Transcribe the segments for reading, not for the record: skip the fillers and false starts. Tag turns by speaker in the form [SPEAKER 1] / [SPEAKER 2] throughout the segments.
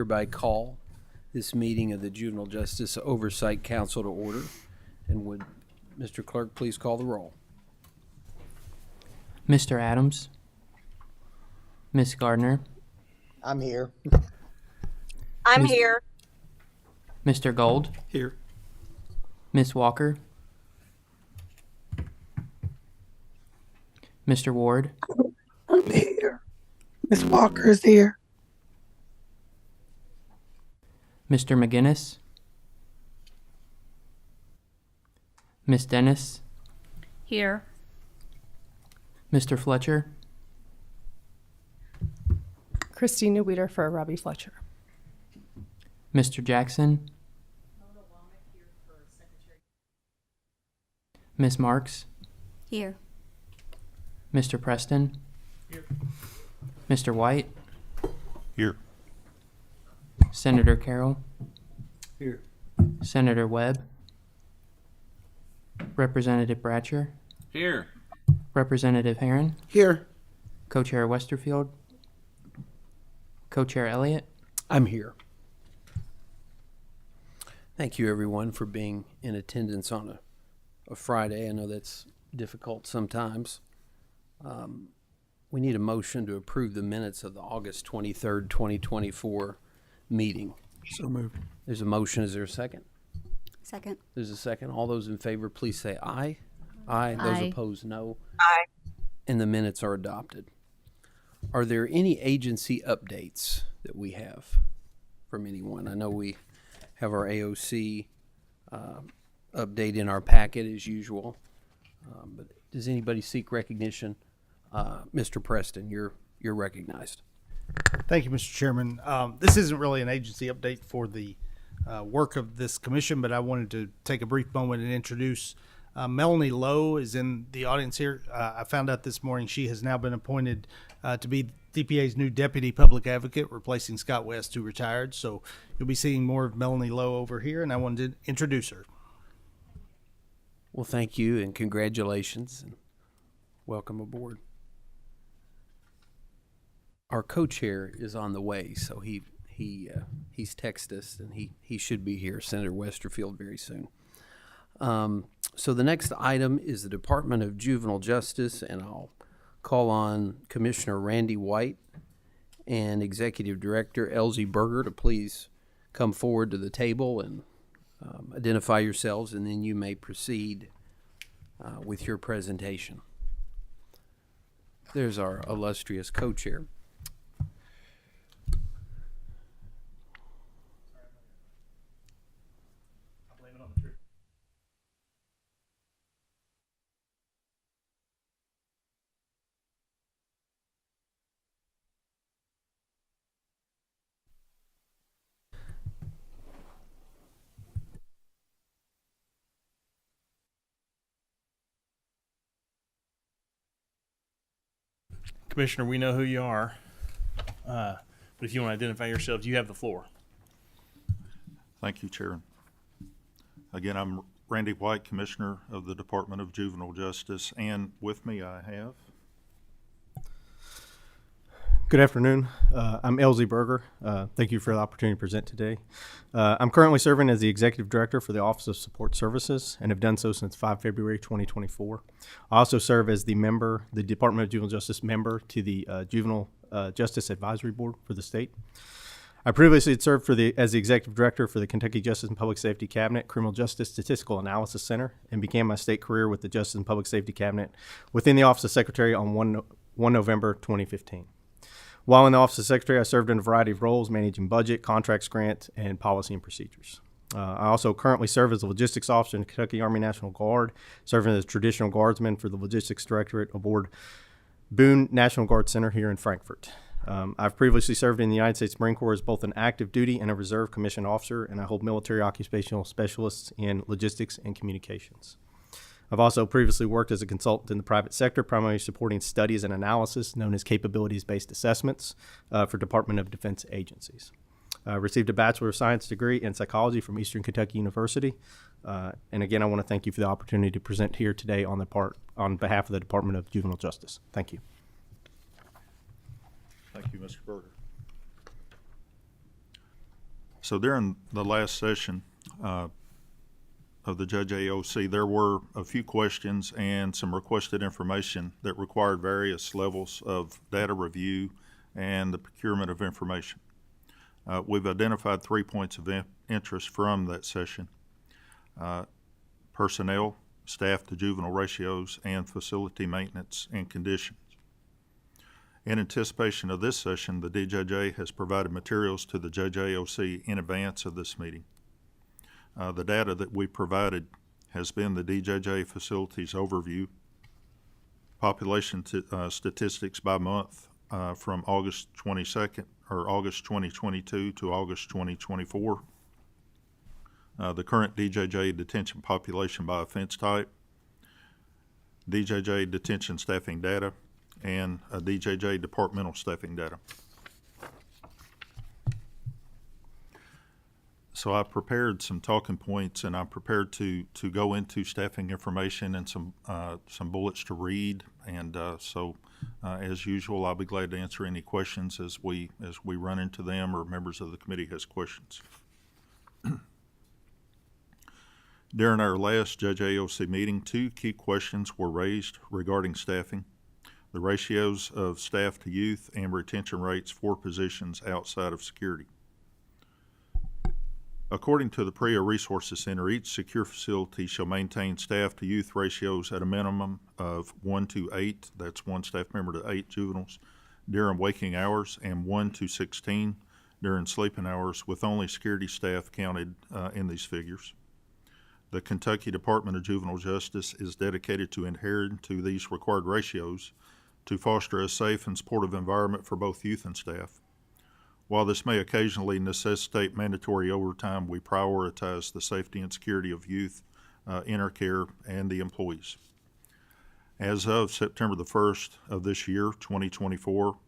[SPEAKER 1] Hereby call this meeting of the Juvenile Justice Oversight Council to order. And would Mr. Clerk please call the roll?
[SPEAKER 2] Mr. Adams, Miss Gardner,
[SPEAKER 3] I'm here.
[SPEAKER 4] I'm
[SPEAKER 2] Miss-
[SPEAKER 4] here.
[SPEAKER 2] Mr. Gold,
[SPEAKER 1] Here.
[SPEAKER 2] Miss Walker, Mr. Ward,
[SPEAKER 3] I'm here. Miss Walker is here.
[SPEAKER 2] Mr. McGinnis, Miss Dennis,
[SPEAKER 4] Here.
[SPEAKER 2] Mr. Fletcher,
[SPEAKER 5] Christina Weeder for Robbie Fletcher.
[SPEAKER 2] Mr. Jackson, Miss Marks,
[SPEAKER 4] Here.
[SPEAKER 2] Mr. Preston, Mr. White,
[SPEAKER 6] Here.
[SPEAKER 2] Senator Carroll,
[SPEAKER 1] Here.
[SPEAKER 2] Senator Webb, Representative Bratcher,
[SPEAKER 6] Here.
[SPEAKER 2] Representative Herron,
[SPEAKER 3] Here.
[SPEAKER 2] Co-Chair Westerfield, Co-Chair Elliott.
[SPEAKER 1] I'm here. Thank you, everyone, for being in attendance on a Friday. I know that's difficult sometimes. We need a motion to approve the minutes of the August 23rd, 2024 meeting.
[SPEAKER 3] So moved.
[SPEAKER 1] There's a motion. Is there a second?
[SPEAKER 4] Second.
[SPEAKER 1] There's a second. All those in favor, please say aye. Aye. Those
[SPEAKER 4] Aye.
[SPEAKER 1] opposed, no.
[SPEAKER 4] Aye.
[SPEAKER 1] And the minutes are adopted. Are there any agency updates that we have from anyone? I know we have our AOC update in our packet as usual, but does anybody seek recognition? Mr. Preston, you're recognized.
[SPEAKER 7] Thank you, Mr. Chairman. This isn't really an agency update for the work of this commission, but I wanted to take a brief moment and introduce Melanie Lowe is in the audience here. I found out this morning she has now been appointed to be DPA's new Deputy Public Advocate, replacing Scott West, who retired. So you'll be seeing more of Melanie Lowe over here, and I wanted to introduce her.
[SPEAKER 1] Well, thank you and congratulations and welcome aboard. Our co-chair is on the way, so he's texted us and he should be here, Senator Westerfield, very soon. So the next item is the Department of Juvenile Justice, and I'll call on Commissioner Randy White and Executive Director Elsie Berger to please come forward to the table and identify yourselves, and then you may proceed with your presentation. There's our illustrious co-chair.
[SPEAKER 8] Commissioner, we know who you are, but if you want to identify yourselves, you have the floor.
[SPEAKER 6] Thank you, Chair. Again, I'm Randy White, Commissioner of the Department of Juvenile Justice, and with me I have...
[SPEAKER 9] Good afternoon. I'm Elsie Berger. Thank you for the opportunity to present today. I'm currently serving as the Executive Director for the Office of Support Services and have done so since 5 February 2024. I also serve as the Department of Juvenile Justice member to the Juvenile Justice Advisory Board for the state. I previously had served as the Executive Director for the Kentucky Justice and Public Safety Cabinet Criminal Justice Statistical Analysis Center and began my state career with the Justice and Public Safety Cabinet within the Office of Secretary on 1 November 2015. While in the Office of Secretary, I served in a variety of roles, managing budget, contracts, grants, and policy and procedures. I also currently serve as a logistics officer in the Kentucky Army National Guard, serving as traditional guardsman for the Logistics Directorate aboard Boone National Guard Center here in Frankfort. I've previously served in the United States Marine Corps as both an active duty and a reserve commissioned officer, and I hold military occupational specialists in logistics and communications. I've also previously worked as a consultant in the private sector, primarily supporting studies and analysis known as capabilities-based assessments for Department of Defense agencies. I received a Bachelor of Science degree in psychology from Eastern Kentucky University. And again, I want to thank you for the opportunity to present here today on behalf of the Department of Juvenile Justice. Thank you.
[SPEAKER 6] Thank you, Mr. Berger. So during the last session of the Judge AOC, there were a few questions and some requested information that required various levels of data review and the procurement of information. We've identified 3 points of interest from that session: personnel, staff to juvenile ratios, and facility maintenance and conditions. In anticipation of this session, the DJJ has provided materials to the Judge AOC in advance of this meeting. The data that we provided has been the DJJ facilities overview, population statistics by month from August 22nd or August 2022 to August 2024, the current DJJ detention population by offense type, DJJ detention staffing data, and DJJ departmental staffing data. So I prepared some talking points, and I'm prepared to go into staffing information and some bullets to read. And as usual, I'll be glad to answer any questions as we run into them, or members of the committee has questions. During our last Judge AOC meeting, 2 key questions were raised regarding staffing: the ratios of staff to youth and retention rates for positions outside of security. According to the PREA Resources Center, each secure facility shall maintain staff to youth ratios at a minimum of 1 to 8, that's 1 staff member to 8 juveniles, during waking hours, and 1 to 16 during sleeping hours, with only security staff counted in these figures. The Kentucky Department of Juvenile Justice is dedicated to adhering to these required ratios to foster a safe and supportive environment for both youth and staff. While this may occasionally necessitate mandatory overtime, we prioritize the safety and security of youth in our care and the employees. As of September the 1st of this year, 2024,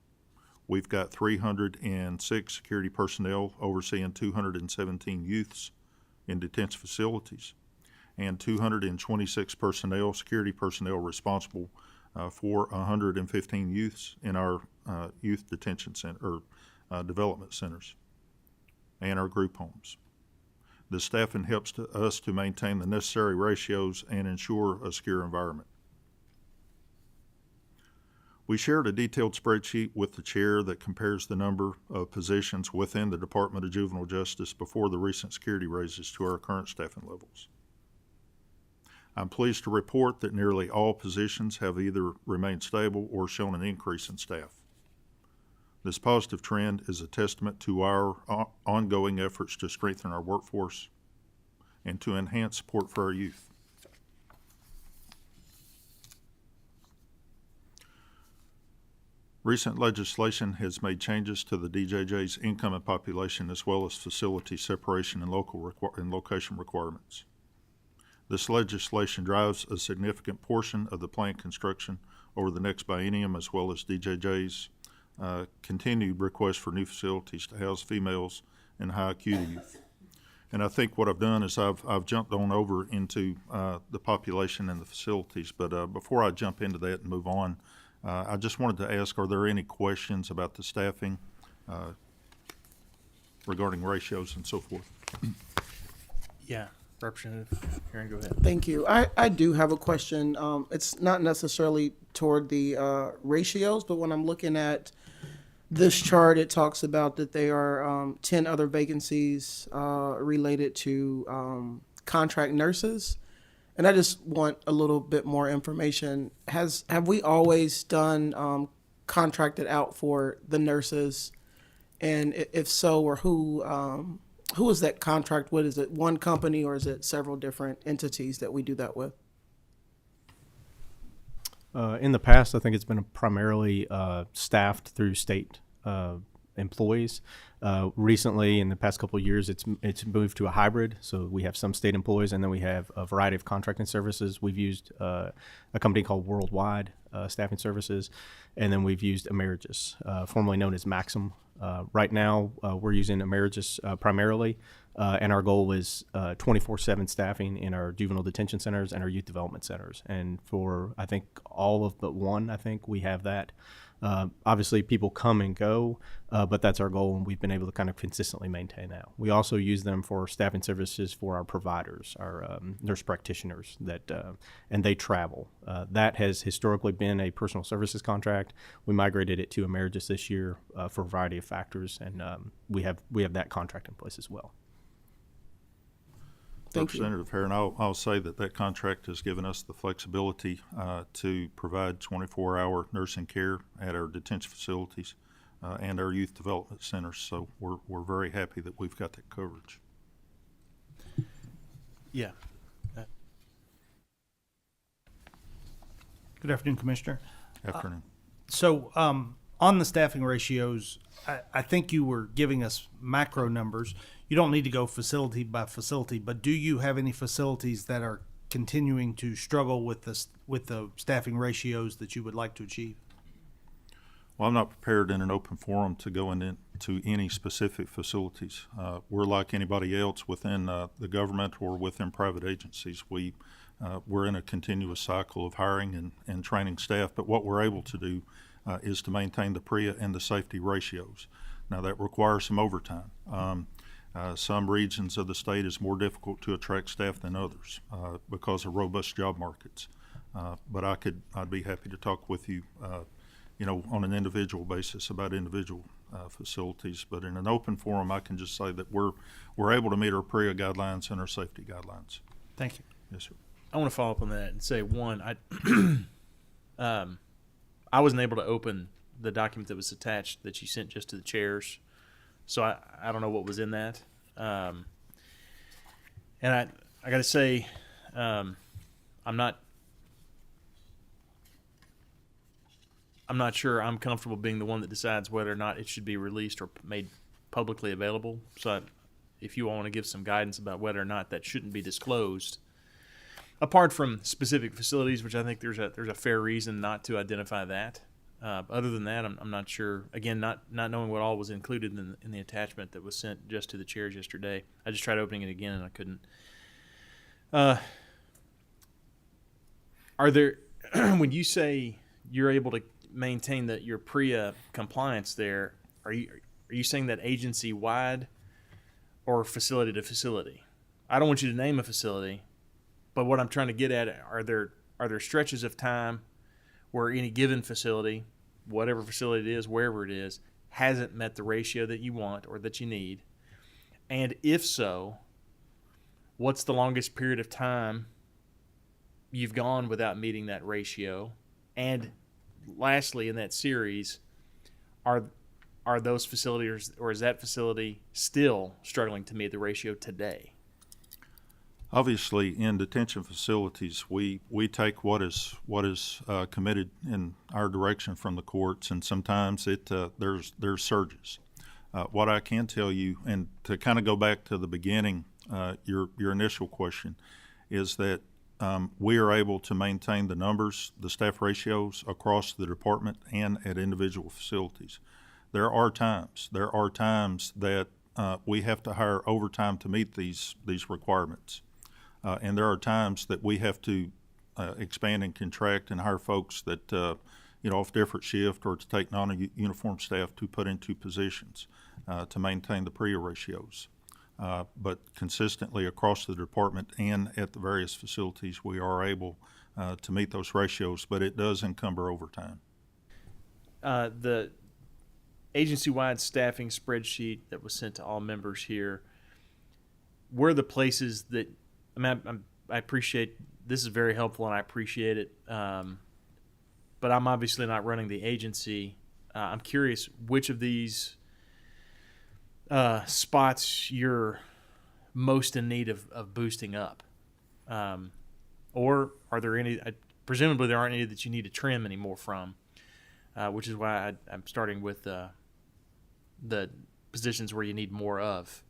[SPEAKER 6] we've got 306 security personnel overseeing 217 youths in detention facilities, and 226 security personnel responsible for 115 youths in our youth detention center, development centers, and our group homes. The staffing helps us to maintain the necessary ratios and ensure a secure environment. We shared a detailed spreadsheet with the chair that compares the number of positions within the Department of Juvenile Justice before the recent security raises to our current staffing levels. I'm pleased to report that nearly all positions have either remained stable or shown an increase in staff. This positive trend is a testament to our ongoing efforts to strengthen our workforce and to enhance support for our youth. Recent legislation has made changes to the DJJ's income and population, as well as facility separation and location requirements. This legislation drives a significant portion of the planned construction over the next biennium, as well as DJJ's continued request for new facilities to house females and high acuity youth. And I think what I've done is I've jumped on over into the population and the facilities, but before I jump into that and move on, I just wanted to ask, are there any questions about the staffing regarding ratios and so forth?
[SPEAKER 8] Yeah, Representative Aaron, go ahead.
[SPEAKER 3] Thank you. I do have a question. It's not necessarily toward the ratios, but when I'm looking at this chart, it talks about that there are 10 other vacancies related to contract nurses. And I just want a little bit more information. Have we always done contracted out for the nurses? And if so, or who is that contract with? Is it one company or is it several different entities that we do that with?
[SPEAKER 9] In the past, I think it's been primarily staffed through state employees. Recently, in the past couple of years, it's moved to a hybrid. So we have some state employees, and then we have a variety of contracting services. We've used a company called Worldwide Staffing Services, and then we've used Amerigis, formerly known as Maxim. Right now, we're using Amerigis primarily, and our goal is 24/7 staffing in our juvenile detention centers and our youth development centers. And for, I think, all of but one, I think we have that Obviously, people come and go, but that's our goal, and we've been able to kind of consistently maintain that. We also use them for staffing services for our providers, our nurse practitioners, and they travel. That has historically been a personal services contract. We migrated it to emeritus this year for a variety of factors, and we have that contract in place as well.
[SPEAKER 3] Thank you.
[SPEAKER 6] Representative Herron, I'll say that contract has given us the flexibility to provide 24-hour nursing care at our detention facilities and our youth development centers. So we're very happy that we've got that coverage.
[SPEAKER 8] Yeah.
[SPEAKER 7] Good afternoon, Commissioner.
[SPEAKER 6] Afternoon.
[SPEAKER 7] So on the staffing ratios, I think you were giving us macro numbers. You don't need to go facility by facility, but do you have any facilities that are continuing to struggle with the staffing ratios that you would like to achieve?
[SPEAKER 6] Well, I'm not prepared in an open forum to go into any specific facilities. We're like anybody else within the government or within private agencies. We're in a continuous cycle of hiring and training staff, but what we're able to do is to maintain the PREA and the safety ratios. Now, that requires some overtime. Some regions of the state is more difficult to attract staff than others because of robust job markets. But I'd be happy to talk with you, on an individual basis about individual facilities. But in an open forum, I can just say that we're able to meet our PREA guidelines and our safety guidelines.
[SPEAKER 7] Thank you.
[SPEAKER 6] Yes, sir.
[SPEAKER 8] I want to follow up on that and say, one, I wasn't able to open the document that was attached that you sent just to the chairs. So I don't know what was in that. And I got to say, I'm not sure I'm comfortable being the one that decides whether or not it should be released or made publicly available. So if you want to give some guidance about whether or not that shouldn't be disclosed, apart from specific facilities, which I think there's a fair reason not to identify that. Other than that, I'm not sure. Again, not knowing what all was included in the attachment that was sent just to the chairs yesterday. I just tried opening it again and I couldn't. Are there, when you say you're able to maintain your PREA compliance there, are you saying that agency wide or facility to facility? I don't want you to name a facility, but what I'm trying to get at, are there stretches of time where any given facility, whatever facility it is, wherever it is, hasn't met the ratio that you want or that you need? And if so, what's the longest period of time you've gone without meeting that ratio? And lastly, in that series, are those facilities, or is that facility still struggling to meet the ratio today?
[SPEAKER 6] Obviously, in detention facilities, we take what is committed in our direction from the courts, and sometimes there's surges. What I can tell you, and to kind of go back to the beginning, your initial question, is that we are able to maintain the numbers, the staff ratios across the department and at individual facilities. There are times that we have to hire overtime to meet these requirements. And there are times that we have to expand and contract and hire folks that, off different shift or to take non-uniform staff to put into positions to maintain the PREA ratios. But consistently across the department and at the various facilities, we are able to meet those ratios, but it does encumber overtime.
[SPEAKER 8] The agency-wide staffing spreadsheet that was sent to all members here, were the places that, I appreciate, this is very helpful and I appreciate it, but I'm obviously not running the agency. I'm curious which of these spots you're most in need of boosting up, or are there any? Presumably there aren't any that you need to trim anymore from, which is why I'm starting with the positions where you need more of.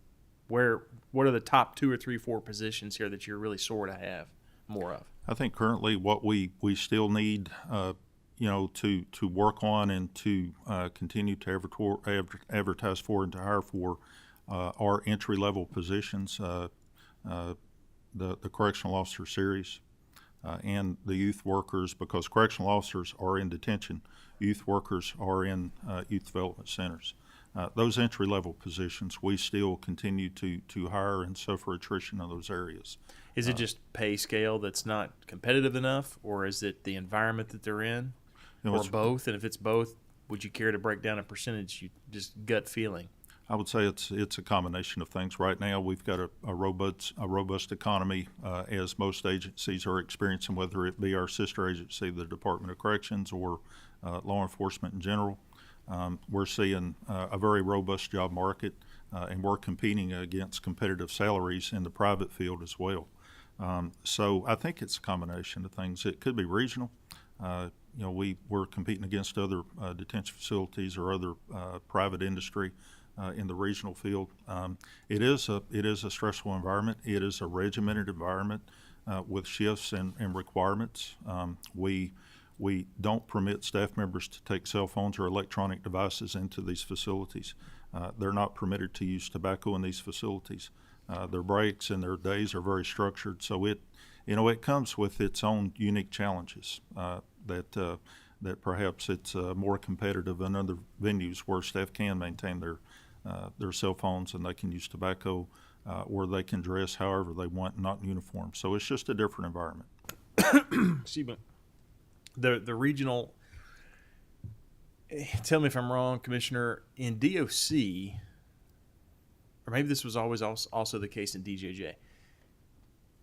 [SPEAKER 8] What are the top 2 or 3, 4 positions here that you're really sore to have more of?
[SPEAKER 6] I think currently what we still need, to work on and to continue to advertise for and to hire for are entry-level positions, the correctional officer series, and the youth workers, because correctional officers are in detention, youth workers are in youth development centers. Those entry-level positions, we still continue to hire and suffer attrition in those areas.
[SPEAKER 8] Is it just pay scale that's not competitive enough, or is it the environment that they're in,
[SPEAKER 6] You know,
[SPEAKER 8] or
[SPEAKER 6] it's-
[SPEAKER 8] both? And if it's both, would you care to break down a percentage? You just gut feeling.
[SPEAKER 6] I would say it's a combination of things. Right now, we've got a robust economy, as most agencies are experiencing, whether it be our sister agency, the Department of Corrections, or law enforcement in general. We're seeing a very robust job market, and we're competing against competitive salaries in the private field as well. So I think it's a combination of things. It could be regional. We're competing against other detention facilities or other private industry in the regional field. It is a stressful environment. It is a regimented environment with shifts and requirements. We don't permit staff members to take cell phones or electronic devices into these facilities. They're not permitted to use tobacco in these facilities. Their breaks and their days are very structured, so it comes with its own unique challenges that perhaps it's more competitive than other venues where staff can maintain their cell phones and they can use tobacco, or they can dress however they want, not in uniform. So it's just a different environment.
[SPEAKER 8] Excuse me. The regional. Tell me if I'm wrong, Commissioner. In DOC, or maybe this was always also the case in DJJ.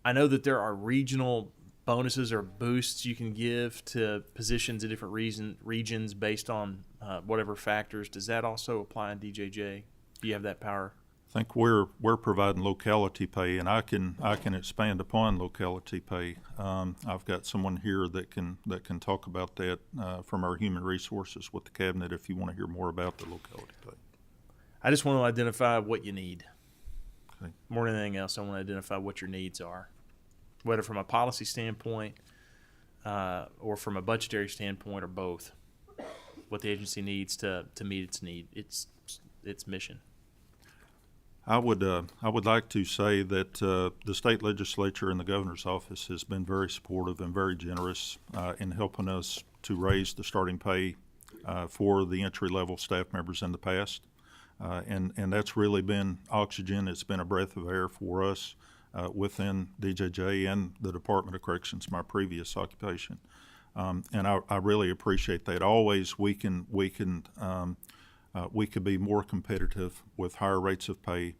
[SPEAKER 8] I know that there are regional bonuses or boosts you can give to positions in different regions based on whatever factors. Does that also apply in DJJ? Do you have that power?
[SPEAKER 6] I think we're providing locality pay, and I can expand upon locality pay. I've got someone here that can talk about that from our human resources with the cabinet if you want to hear more about the locality pay.
[SPEAKER 8] I just want to identify what you need.
[SPEAKER 6] Okay.
[SPEAKER 8] More than anything else, I want to identify what your needs are, whether from a policy standpoint or from a budgetary standpoint, or both. What the agency needs to meet its mission.
[SPEAKER 6] I would like to say that the state legislature and the governor's office has been very supportive and very generous in helping us to raise the starting pay for the entry-level staff members in the past. And that's really been oxygen. It's been a breath of air for us within DJJ and the Department of Corrections, my previous occupation. And I really appreciate that. Always we could be more competitive with higher rates of pay.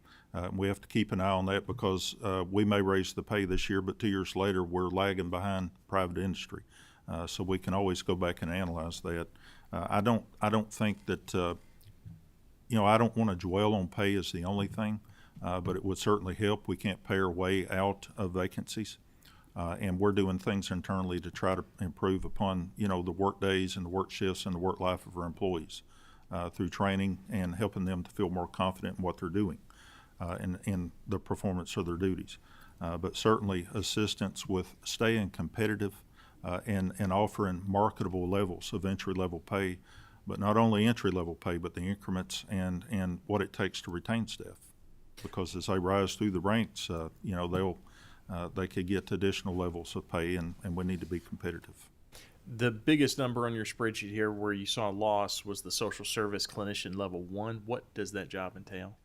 [SPEAKER 6] We have to keep an eye on that because we may raise the pay this year, but 2 years later we're lagging behind private industry. So we can always go back and analyze that. I don't think that I don't want to dwell on pay as the only thing, but it would certainly help. We can't pay our way out of vacancies. And we're doing things internally to try to improve upon, the work days and the work shifts and the work life of our employees through training and helping them to feel more confident in what they're doing in the performance of their duties. But certainly assistance with staying competitive and offering marketable levels of entry-level pay, but not only entry-level pay, but the increments and what it takes to retain staff. Because as they rise through the ranks, they could get additional levels of pay, and we need to be competitive.
[SPEAKER 8] The biggest number on your spreadsheet here where you saw a loss was the social service clinician level 1. What does that job entail?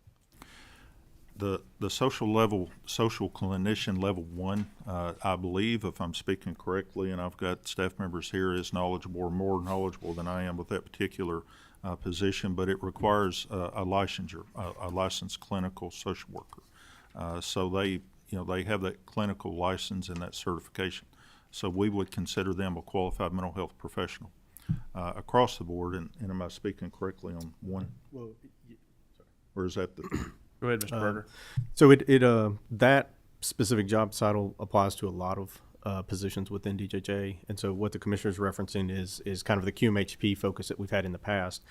[SPEAKER 6] The social clinician level 1, I believe, if I'm speaking correctly, and I've got staff members here is knowledgeable or more knowledgeable than I am with that particular position, but it requires a licensure, a licensed clinical social worker. So they have that clinical license and that certification. So we would consider them a qualified mental health professional across the board. And am I speaking correctly on one?
[SPEAKER 7] Well,
[SPEAKER 6] Or is that the?
[SPEAKER 8] Go ahead, Mr. Berger.
[SPEAKER 9] So that specific job title applies to a lot of positions within DJJ, and so what the commissioner is referencing is kind of the QMHP focus that we've had in the past.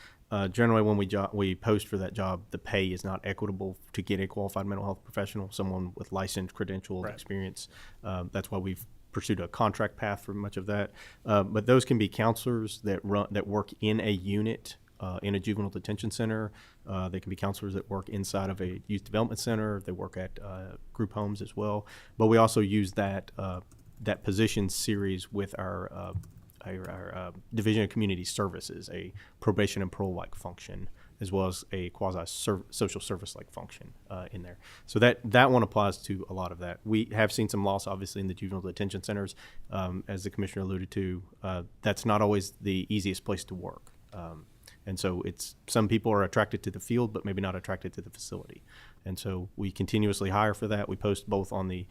[SPEAKER 9] Generally, when we post for that job, the pay is not equitable to get a qualified mental health professional, someone with licensed credential
[SPEAKER 8] Right.
[SPEAKER 9] experience. That's why we've pursued a contract path for much of that. But those can be counselors that work in a unit. In a juvenile detention center. They can be counselors that work inside of a youth development center. They work at group homes as well. But we also use that that position series with our Division of Community Services, a probation and parole-like function, as well as a quasi-social service-like function in there. So that one applies to a lot of that. We have seen some loss, obviously, in the juvenile detention centers. As the commissioner alluded to, that's not always the easiest place to work. And so some people are attracted to the field, but maybe not attracted to the facility. And so we continuously hire for that. We post both on the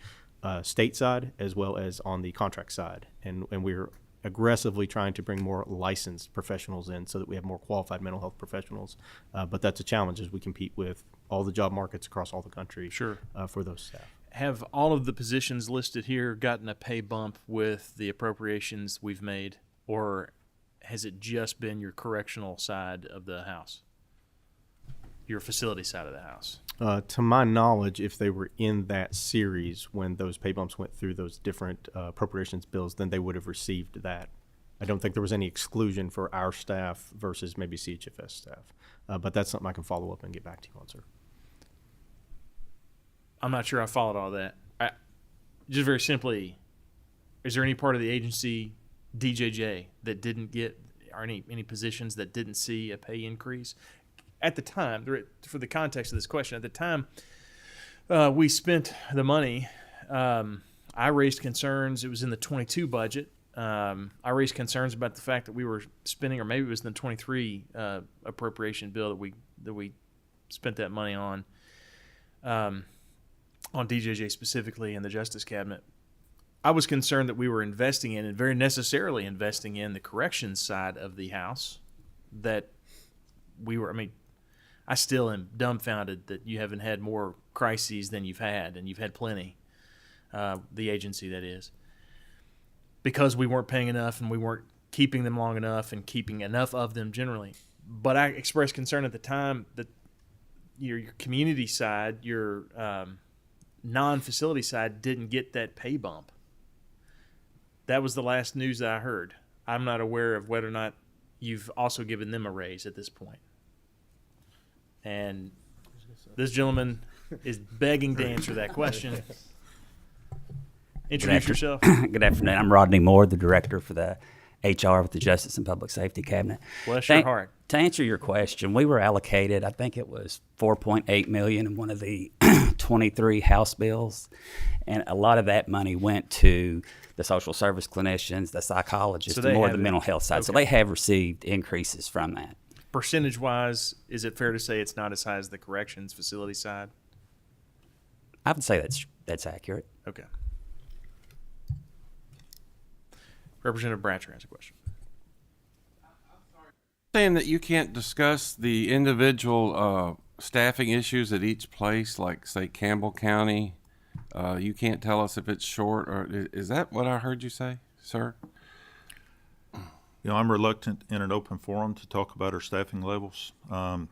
[SPEAKER 9] state side as well as on the contract side. And we're aggressively trying to bring more licensed professionals in so that we have more qualified mental health professionals. But that's a challenge as we compete with all the job markets across all the country.
[SPEAKER 8] Sure.
[SPEAKER 9] For those staff.
[SPEAKER 8] Have all of the positions listed here gotten a pay bump with the appropriations we've made, or has it just been your correctional side of the house, your facility side of the house?
[SPEAKER 9] To my knowledge, if they were in that series when those pay bumps went through those different appropriations bills, then they would have received that. I don't think there was any exclusion for our staff versus maybe CHFS staff. But that's something I can follow up and get back to you on, sir.
[SPEAKER 8] I'm not sure I followed all that. Just very simply, is there any part of the agency, DJJ, that didn't get, or any positions that didn't see a pay increase? At the time, for the context of this question, at the time we spent the money, I raised concerns. It was in the 22 budget. I raised concerns about the fact that we were spending, or maybe it was in the 23 appropriation bill that we spent that money on DJJ specifically in the Justice Cabinet. I was concerned that we were investing in, and very necessarily investing in, the corrections side of the house. That we were, I still am dumbfounded that you haven't had more crises than you've had, and you've had plenty, the agency that is, because we weren't paying enough and we weren't keeping them long enough and keeping enough of them generally. But I expressed concern at the time that your community side, your non-facility side, didn't get that pay bump. That was the last news that I heard. I'm not aware of whether or not you've also given them a raise at this point. And this gentleman is begging to answer that question. Introduce yourself.
[SPEAKER 10] Good afternoon. I'm Rodney Moore, the director for the HR with the Justice and Public Safety Cabinet.
[SPEAKER 8] Bless your heart.
[SPEAKER 10] To answer your question, we were allocated, I think it was $4.8 million in one of the 23 House bills, and a lot of that money went to the social service clinicians, the psychologists,
[SPEAKER 8] So
[SPEAKER 10] and more
[SPEAKER 8] have
[SPEAKER 10] the mental health side.
[SPEAKER 8] Okay.
[SPEAKER 10] So they have received increases from that.
[SPEAKER 8] Percentage-wise, is it fair to say it's not as high as the corrections facility side?
[SPEAKER 10] I would say that's accurate.
[SPEAKER 8] Okay. Representative Bratcher has a question.
[SPEAKER 11] Saying that you can't discuss the individual staffing issues at each place, like say Campbell County. You can't tell us if it's short, or is that what I heard you say, sir?
[SPEAKER 6] I'm reluctant in an open forum to talk about our staffing levels. From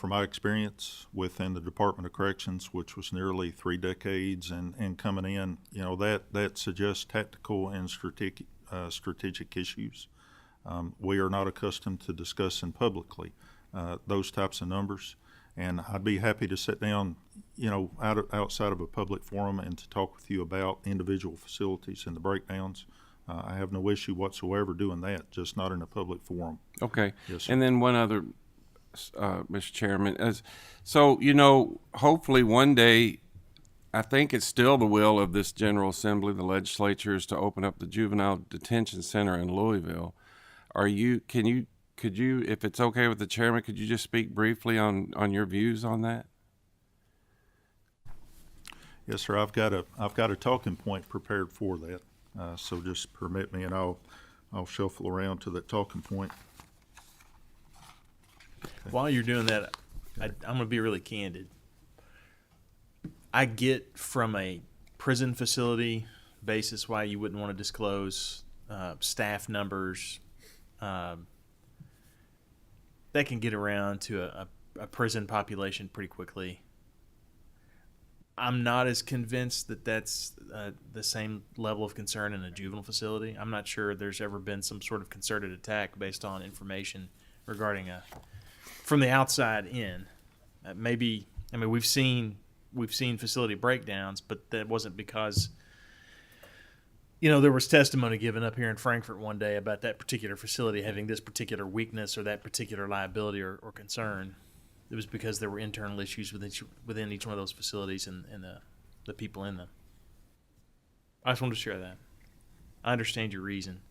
[SPEAKER 6] my experience within the Department of Corrections, which was nearly 3 decades, and coming in, that suggests tactical and strategic issues. We are not accustomed to discussing publicly those types of numbers, and I'd be happy to sit down, outside of a public forum and to talk with you about individual facilities and the breakdowns. I have no issue whatsoever doing that, just not in a public forum.
[SPEAKER 11] Okay.
[SPEAKER 6] Yes, sir.
[SPEAKER 11] And then one other, Mr. Chairman, hopefully one day, I think it's still the will of this General Assembly, the legislature, is to open up the Juvenile Detention Center in Louisville. Could you, if it's okay with the chairman, could you just speak briefly on your views on that?
[SPEAKER 6] Yes, sir. I've got a talking point prepared for that. So just permit me, and I'll shuffle around to that talking point.
[SPEAKER 8] While you're doing that, I'm going to be really candid. I get from a prison facility basis why you wouldn't want to disclose staff numbers. That can get around to a prison population pretty quickly. I'm not as convinced that that's the same level of concern in a juvenile facility. I'm not sure there's ever been some sort of concerted attack based on information regarding from the outside in. We've seen facility breakdowns, but that wasn't because You know, there was testimony given up here in Frankfurt one day about that particular facility having this particular weakness or that particular liability or concern. It was because there were internal issues within each one of those facilities and the people in them. I just wanted to share that. I understand your reason,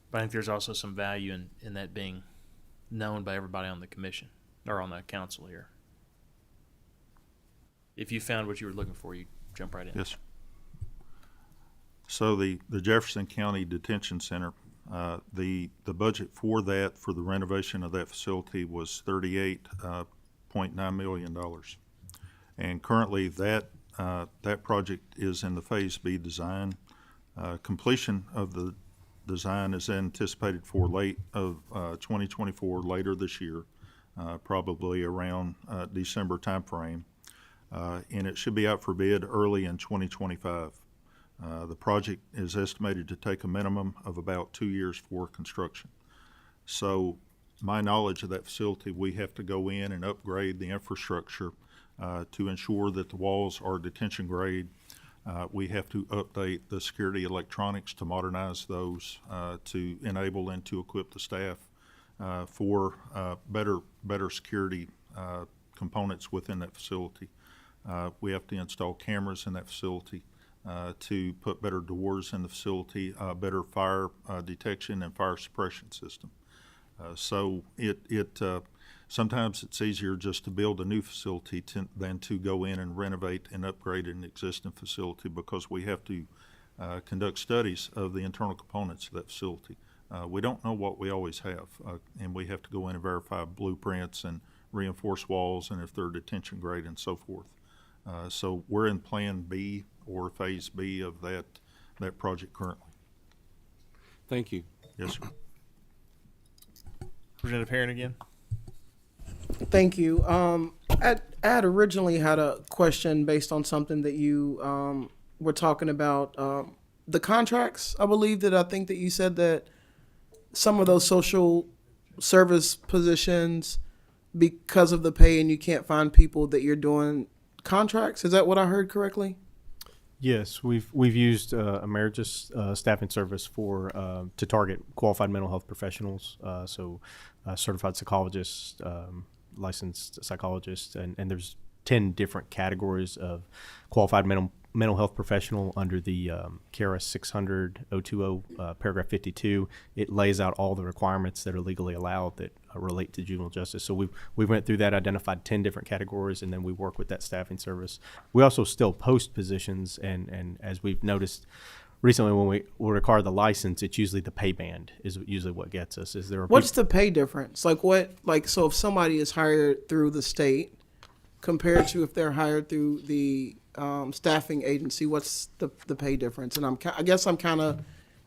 [SPEAKER 8] but I think there's also some value in that being known by everybody on the commission or on the council here. If you found what you were looking for, you jump right in.
[SPEAKER 6] Yes, sir. So the Jefferson County Detention Center, the budget for that, for the renovation of that facility was $38.9 million. And currently that project is in the Phase B design. Completion of the design is anticipated for late of 2024, later this year, probably around December timeframe. And it should be out for bid early in 2025. The project is estimated to take a minimum of about 2 years for construction. So my knowledge of that facility, we have to go in and upgrade the infrastructure to ensure that the walls are detention grade. We have to update the security electronics to modernize those to enable and to equip the staff for better security components within that facility. We have to install cameras in that facility to put better doors in the facility, better fire detection and fire suppression system. So sometimes it's easier just to build a new facility than to go in and renovate and upgrade an existing facility, because we have to conduct studies of the internal components of that facility. We don't know what we always have, and we have to go in and verify blueprints and reinforce walls and if they're detention grade and so forth. So we're in Plan B or Phase B of that project currently.
[SPEAKER 11] Thank you.
[SPEAKER 6] Yes, sir.
[SPEAKER 8] Representative Herron again.
[SPEAKER 3] Thank you. I had originally had a question based on something that you were talking about, the contracts. I think that you said that some of those social service positions, because of the pay and you can't find people, that you're doing contracts. Is that what I heard correctly?
[SPEAKER 9] Yes, we've used Emeritus Staffing Service to target qualified mental health professionals, certified psychologists, licensed psychologists, and there's 10 different categories of qualified mental health professional under the KRS 600-020, paragraph 52. It lays out all the requirements that are legally allowed that relate to juvenile justice. So we went through that, identified 10 different categories, and then we work with that staffing service. We also still post positions, and as we've noticed recently, when we require the license, it's usually the pay band is usually what gets us.
[SPEAKER 3] What's the pay difference? So if somebody is hired through the state compared to if they're hired through the staffing agency, what's the pay difference? And I guess I'm kind of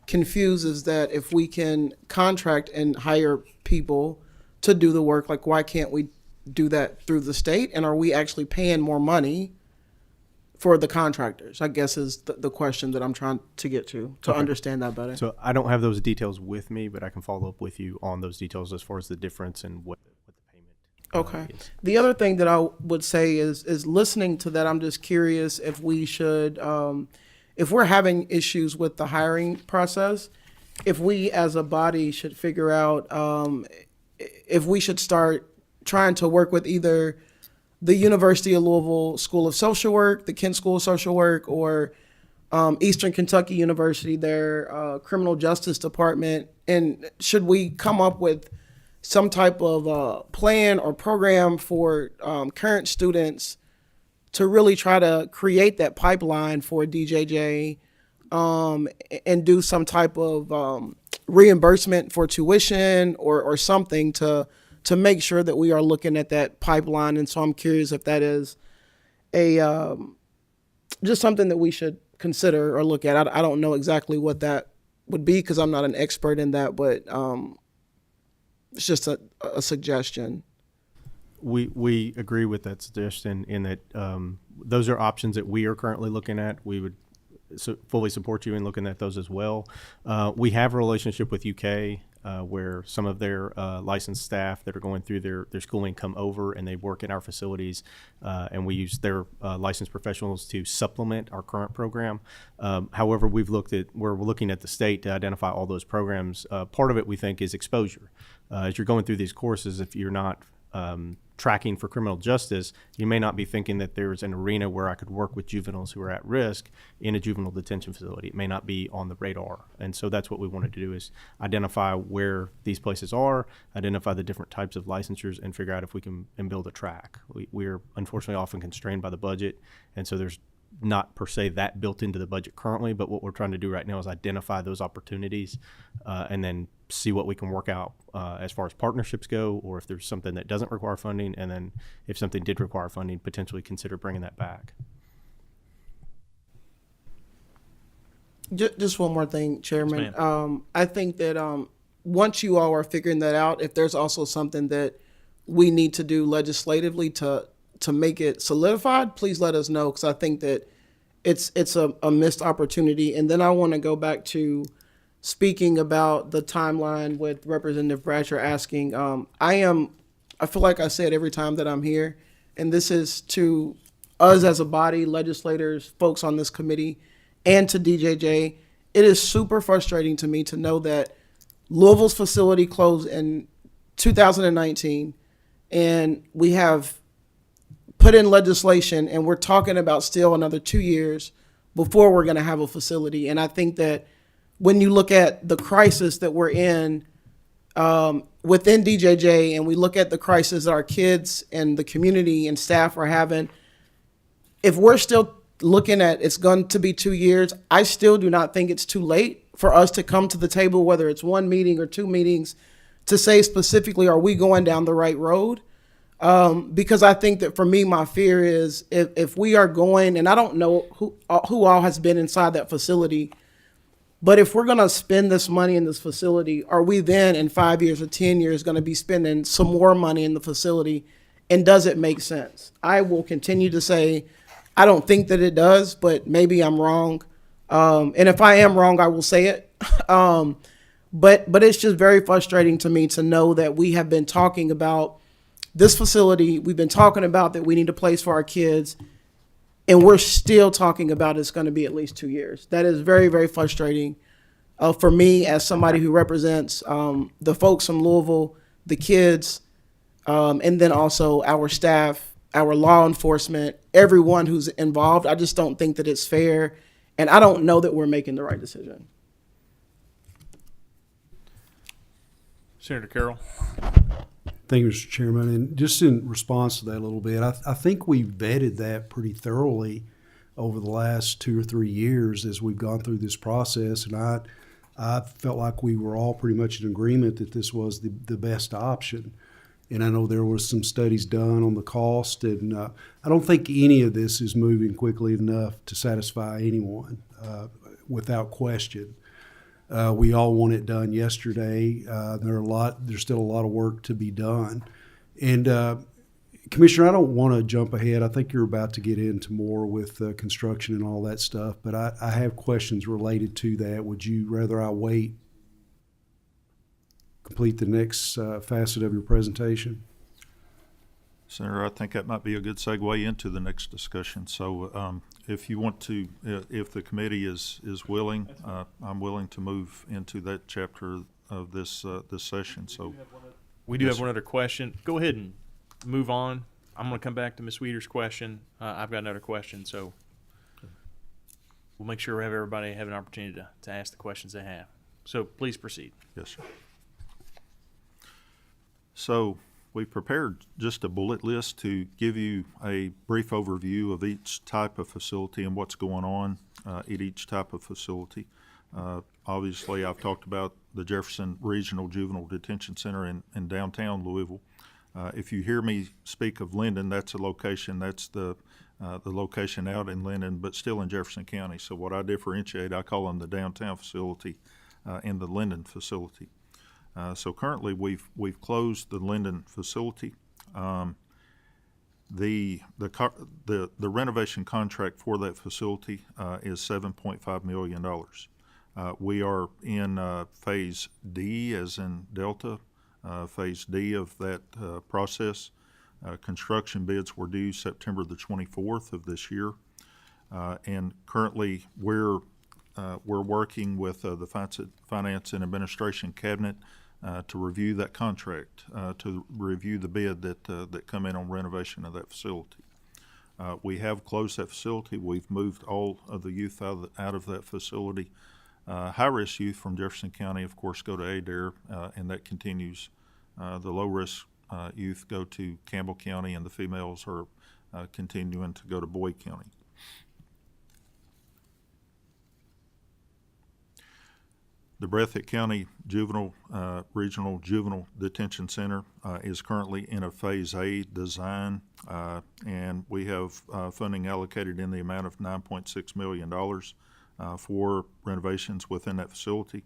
[SPEAKER 3] confused, is that if we can contract and hire people to do the work, like why can't we do that through the state? And are we actually paying more money for the contractors, I guess, is the question that I'm trying to get to understand that better.
[SPEAKER 9] So I don't have those details with me, but I can follow up with you on those details as far as the difference and what the payment is.
[SPEAKER 3] The other thing that I would say is listening to that, I'm just curious if we should, if we're having issues with the hiring process, if we as a body should figure out if we should start trying to work with either the University of Louisville School of Social Work, the Kent School of Social Work, or Eastern Kentucky University, their criminal justice department, and should we come up with some type of plan or program for current students to really try to create that pipeline for DJJ and do some type of reimbursement for tuition or something to make sure that we are looking at that pipeline. And so I'm curious if that is just something that we should consider or look at. I don't know exactly what that would be because I'm not an expert in that, but it's just a suggestion.
[SPEAKER 9] We agree with that suggestion in that those are options that we are currently looking at. We would fully support you in looking at those as well. We have a relationship with UK where some of their licensed staff that are going through their schooling come over and they work in our facilities, and we use their licensed professionals to supplement our current program. However, we're looking at the state to identify all those programs. Part of it we think is exposure. As you're going through these courses, if you're not tracking for criminal justice, you may not be thinking that there's an arena where I could work with juveniles who are at risk in a juvenile detention facility. It may not be on the radar. And so that's what we wanted to do, is identify where these places are, identify the different types of licensures, and figure out if we can build a track. We're unfortunately often constrained by the budget, and so there's not per se that built into the budget currently, but what we're trying to do right now is identify those opportunities and then see what we can work out as far as partnerships go, or if there's something that doesn't require funding, and then if something did require funding, potentially consider bringing that back.
[SPEAKER 3] Just one more thing, Chairman.
[SPEAKER 8] Yes,
[SPEAKER 3] I think that once you all are figuring that out, if there's also something that we need to do legislatively to make it solidified, please let us know, because I think that it's a missed opportunity. And then I want to go back to speaking about the timeline with Representative Bratcher asking. I feel like I say it every time that I'm here, and this is to us as a body, legislators, folks on this committee, and to DJJ. It is super frustrating to me to know that Louisville's facility closed in 2019, and we have put in legislation, and we're talking about still another 2 years before we're going to have a facility. And I think that when you look at the crisis that we're in within DJJ, and we look at the crisis that our kids and the community and staff are having, if we're still looking at it's going to be 2 years, I still do not think it's too late for us to come to the table, whether it's one meeting or two meetings, to say specifically, are we going down the right road? Because I think that for me, my fear is if we are going, and I don't know who all has been inside that facility, but if we're going to spend this money in this facility, are we then in 5 years or 10 years going to be spending some more money in the facility? And does it make sense? I will continue to say, I don't think that it does, but maybe I'm wrong. And if I am wrong, I will say it. But it's just very frustrating to me to know that we have been talking about this facility. We've been talking about that we need a place for our kids, and we're still talking about it's going to be at least 2 years. That is very, very frustrating for me as somebody who represents the folks from Louisville, the kids, and then also our staff, our law enforcement, everyone who's involved. I just don't think that it's fair, and I don't know that we're making the right decision.
[SPEAKER 8] Senator Carroll.
[SPEAKER 12] Thank you, Mr. Chairman. And just in response to that a little bit, I think we vetted that pretty thoroughly over the last 2 or 3 years as we've gone through this process. And I felt like we were all pretty much in agreement that this was the best option. And I know there was some studies done on the cost, and I don't think any of this is moving quickly enough to satisfy anyone without question. We all want it done yesterday. There's still a lot of work to be done. And Commissioner, I don't want to jump ahead. I think you're about to get into more with construction and all that stuff, but I have questions related to that. Would you rather I wait, complete the next facet of your presentation?
[SPEAKER 6] Senator, I think that might be a good segue into the next discussion. So if you want to, if the committee is willing, I'm willing to move into that chapter of this session. So
[SPEAKER 8] We do have one other question. Go ahead and move on. I'm going to come back to Ms. Weeder's question. I've got another question, so we'll make sure we have everybody have an opportunity to ask the questions they have. So please proceed.
[SPEAKER 6] Yes, sir. So we've prepared just a bullet list to give you a brief overview of each type of facility and what's going on at each type of facility. Obviously, I've talked about the Jefferson Regional Juvenile Detention Center in downtown Louisville. If you hear me speak of Linden, that's a location, that's the location out in Linden, but still in Jefferson County. So what I differentiate, I call them the downtown facility and the Linden facility. So currently, we've closed the Linden facility. The renovation contract for that facility is $7.5 million. We are in Phase D, as in Delta, Phase D of that process. Construction bids were due September the 24th of this year, and currently we're working with the Finance and Administration Cabinet to review that contract, to review the bid that come in on renovation of that facility. We have closed that facility. We've moved all of the youth out of that facility. High-risk youth from Jefferson County, of course, go to Adair, and that continues. The low-risk youth go to Campbell County, and the females are continuing to go to Boyd County. The Breathitt County Regional Juvenile Detention Center is currently in a Phase A design, and we have funding allocated in the amount of $9.6 million for renovations within that facility.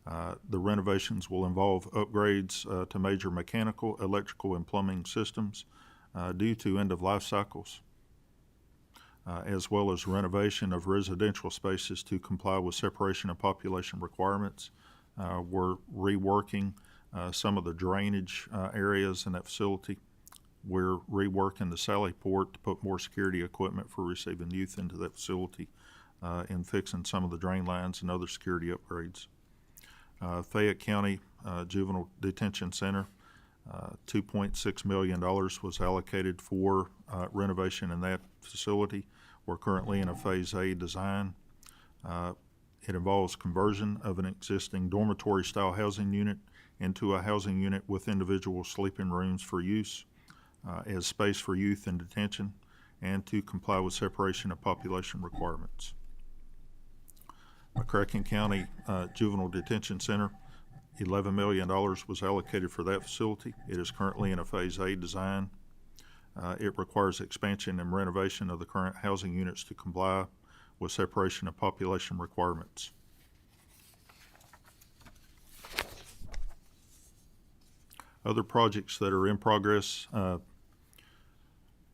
[SPEAKER 6] The renovations will involve upgrades to major mechanical, electrical, and plumbing systems due to end-of-life cycles, as well as renovation of residential spaces to comply with separation of population requirements. We're reworking some of the drainage areas in that facility. We're reworking the Sally Port to put more security equipment for receiving youth into that facility, and fixing some of the drain lines and other security upgrades. Fayette County Juvenile Detention Center, $2.6 million was allocated for renovation in that facility. We're currently in a Phase A design. It involves conversion of an existing dormitory-style housing unit into a housing unit with individual sleeping rooms for use as space for youth in detention and to comply with separation of population requirements. McCracken County Juvenile Detention Center, $11 million was allocated for that facility. It is currently in a Phase A design. It requires expansion and renovation of the current housing units to comply with separation of population requirements. Other projects that are in progress,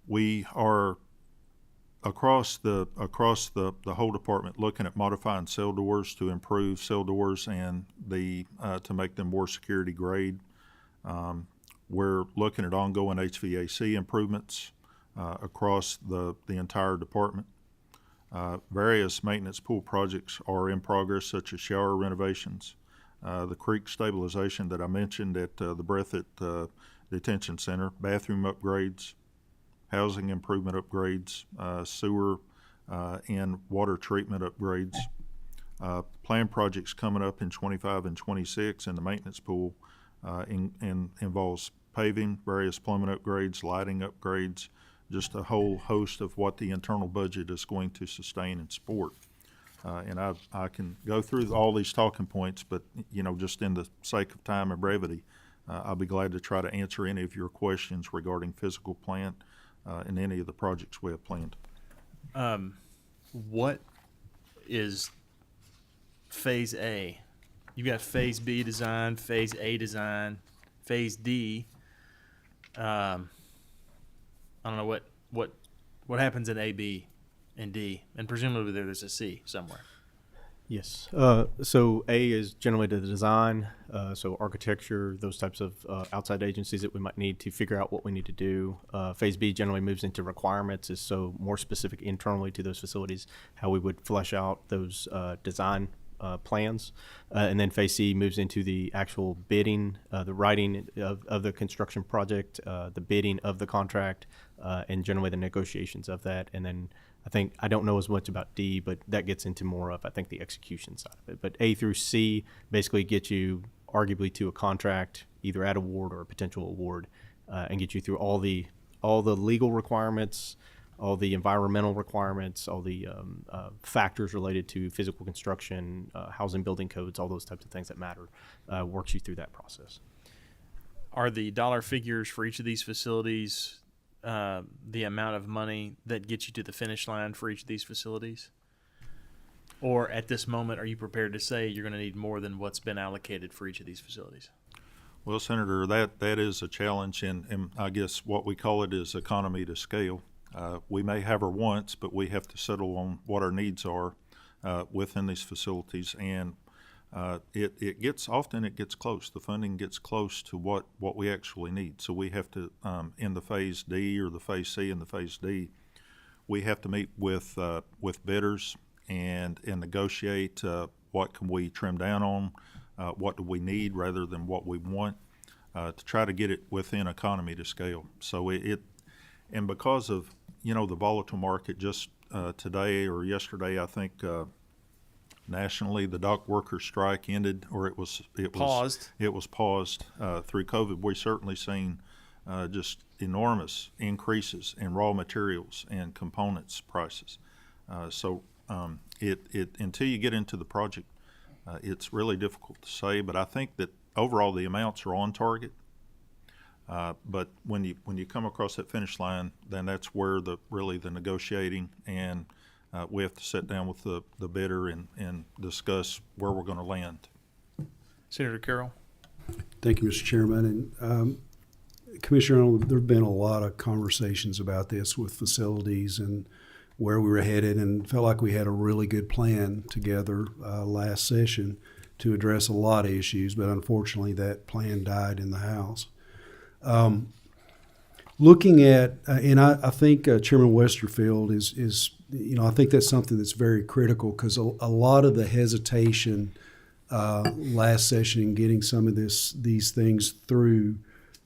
[SPEAKER 6] we are across the whole department looking at modifying cell doors to improve cell doors and to make them more security grade. We're looking at ongoing HVAC improvements across the entire department. Various maintenance pool projects are in progress, such as shower renovations, the creek stabilization that I mentioned at the Breathitt Detention Center, bathroom upgrades, housing improvement upgrades, sewer and water treatment upgrades. Planned projects coming up in 25 and 26 in the maintenance pool involves paving, various plumbing upgrades, lighting upgrades, just a whole host of what the internal budget is going to sustain and support. And I can go through all these talking points, but just in the sake of time and brevity, I'll be glad to try to answer any of your questions regarding physical plant and any of the projects we have planned.
[SPEAKER 8] What is Phase A? You got Phase B design, Phase A design, Phase D. I don't know what happens in A, B, and D, and presumably there's a C somewhere.
[SPEAKER 9] Yes. So A is generally the design, so architecture, those types of outside agencies that we might need to figure out what we need to do. Phase B generally moves into requirements, is so more specific internally to those facilities, how we would flesh out those design plans. And then Phase C moves into the actual bidding, the writing of the construction project, the bidding of the contract, and generally the negotiations of that. And then I don't know as much about D, but that gets into more of, I think, the execution side of it. But A through C basically get you arguably to a contract, either at award or a potential award, and get you through all the legal requirements, all the environmental requirements, all the factors related to physical construction, housing building codes, all those types of things that matter, works you through that process.
[SPEAKER 8] Are the dollar figures for each of these facilities the amount of money that gets you to the finish line for each of these facilities? Or at this moment, are you prepared to say you're going to need more than what's been allocated for each of these facilities?
[SPEAKER 6] Well, Senator, that is a challenge, and I guess what we call it is economy to scale. We may have her once, but we have to settle on what our needs are within these facilities, and it gets close. The funding gets close to what we actually need. So we have to, in the Phase D or the Phase C and the Phase D, we have to meet with bidders and negotiate what can we trim down on, what do we need rather than what we want, to try to get it within economy to scale. So and because of the volatile market, just today or yesterday, I think nationally the dock workers strike ended, or it was paused. It was paused through COVID. We've certainly seen just enormous increases in raw materials and components prices. So until you get into the project, it's really difficult to say. But I think that overall the amounts are on target. But when you come across that finish line, then that's where the negotiating, and we have to sit down with the bidder and discuss where we're going to land.
[SPEAKER 8] Senator Carroll.
[SPEAKER 12] Thank you, Mr. Chairman. And Commissioner, there have been a lot of conversations about this with facilities and where we were headed, and felt like we had a really good plan together last session to address a lot of issues, but unfortunately that plan died in the House. Looking at, and I think Chairman Westerfield is I think that's something that's very critical, because a lot of the hesitation last session in getting some of these things through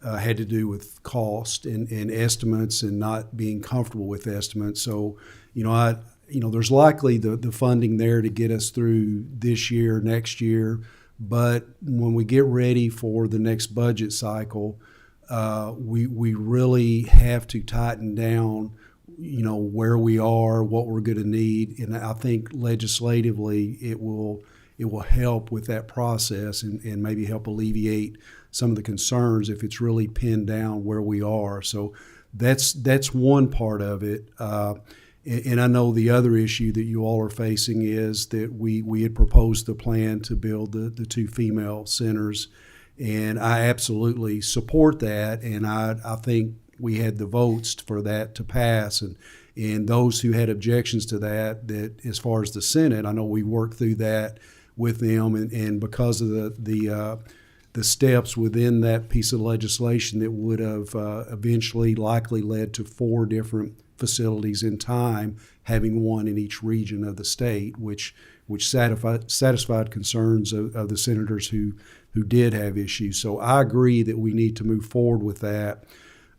[SPEAKER 12] had to do with cost and estimates and not being comfortable with estimates. So, there's likely the funding there to get us through this year, next year, but when we get ready for the next budget cycle, we really have to tighten down, where we are, what we're going to need, and I think legislatively it will help with that process and maybe help alleviate some of the concerns if it's really pinned down where we are. So that's one part of it. And I know the other issue that you all are facing is that we had proposed the plan to build the 2 female centers, and I absolutely support that, and I think we had the votes for that to pass, and those who had objections to that as far as the Senate, I know we worked through that with them, and because of the steps within that piece of legislation that would have eventually likely led to 4 different facilities in time, having one in each region of the state, which satisfied concerns of the senators who did have issues. So I agree that we need to move forward with that.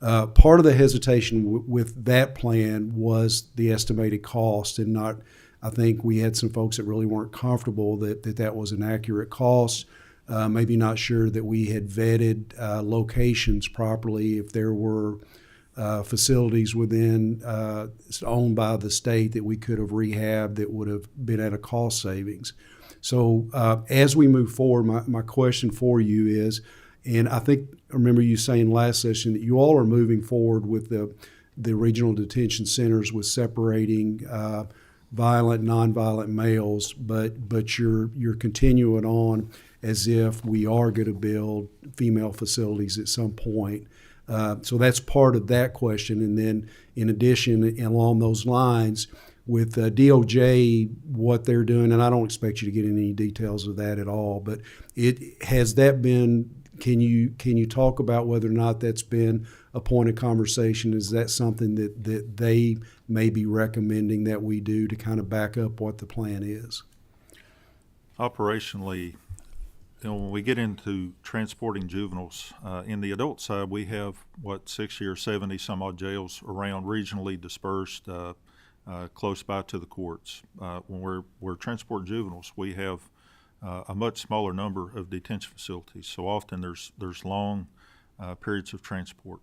[SPEAKER 12] Part of the hesitation with that plan was the estimated cost, and I think we had some folks that really weren't comfortable that was an accurate cost. Maybe not sure that we had vetted locations properly, if there were facilities within owned by the state that we could have rehabbed that would have been at a cost savings. So as we move forward, my question for you is, and I remember you saying last session that you all are moving forward with the regional detention centers with separating violent, nonviolent males, but you're continuing on as if we are going to build female facilities at some point. So that's part of that question. And then in addition, along those lines, with DOJ, what they're doing, and I don't expect you to get into any details of that at all, but can you talk about whether or not that's been a point of conversation? Is that something that they may be recommending that we do to kind of back up what the plan is?
[SPEAKER 6] Operationally, when we get into transporting juveniles, in the adult side, we have 60 or 70 some odd jails around, regionally dispersed, close by to the courts. When we're transporting juveniles, we have a much smaller number of detention facilities. So often there's long periods of transport.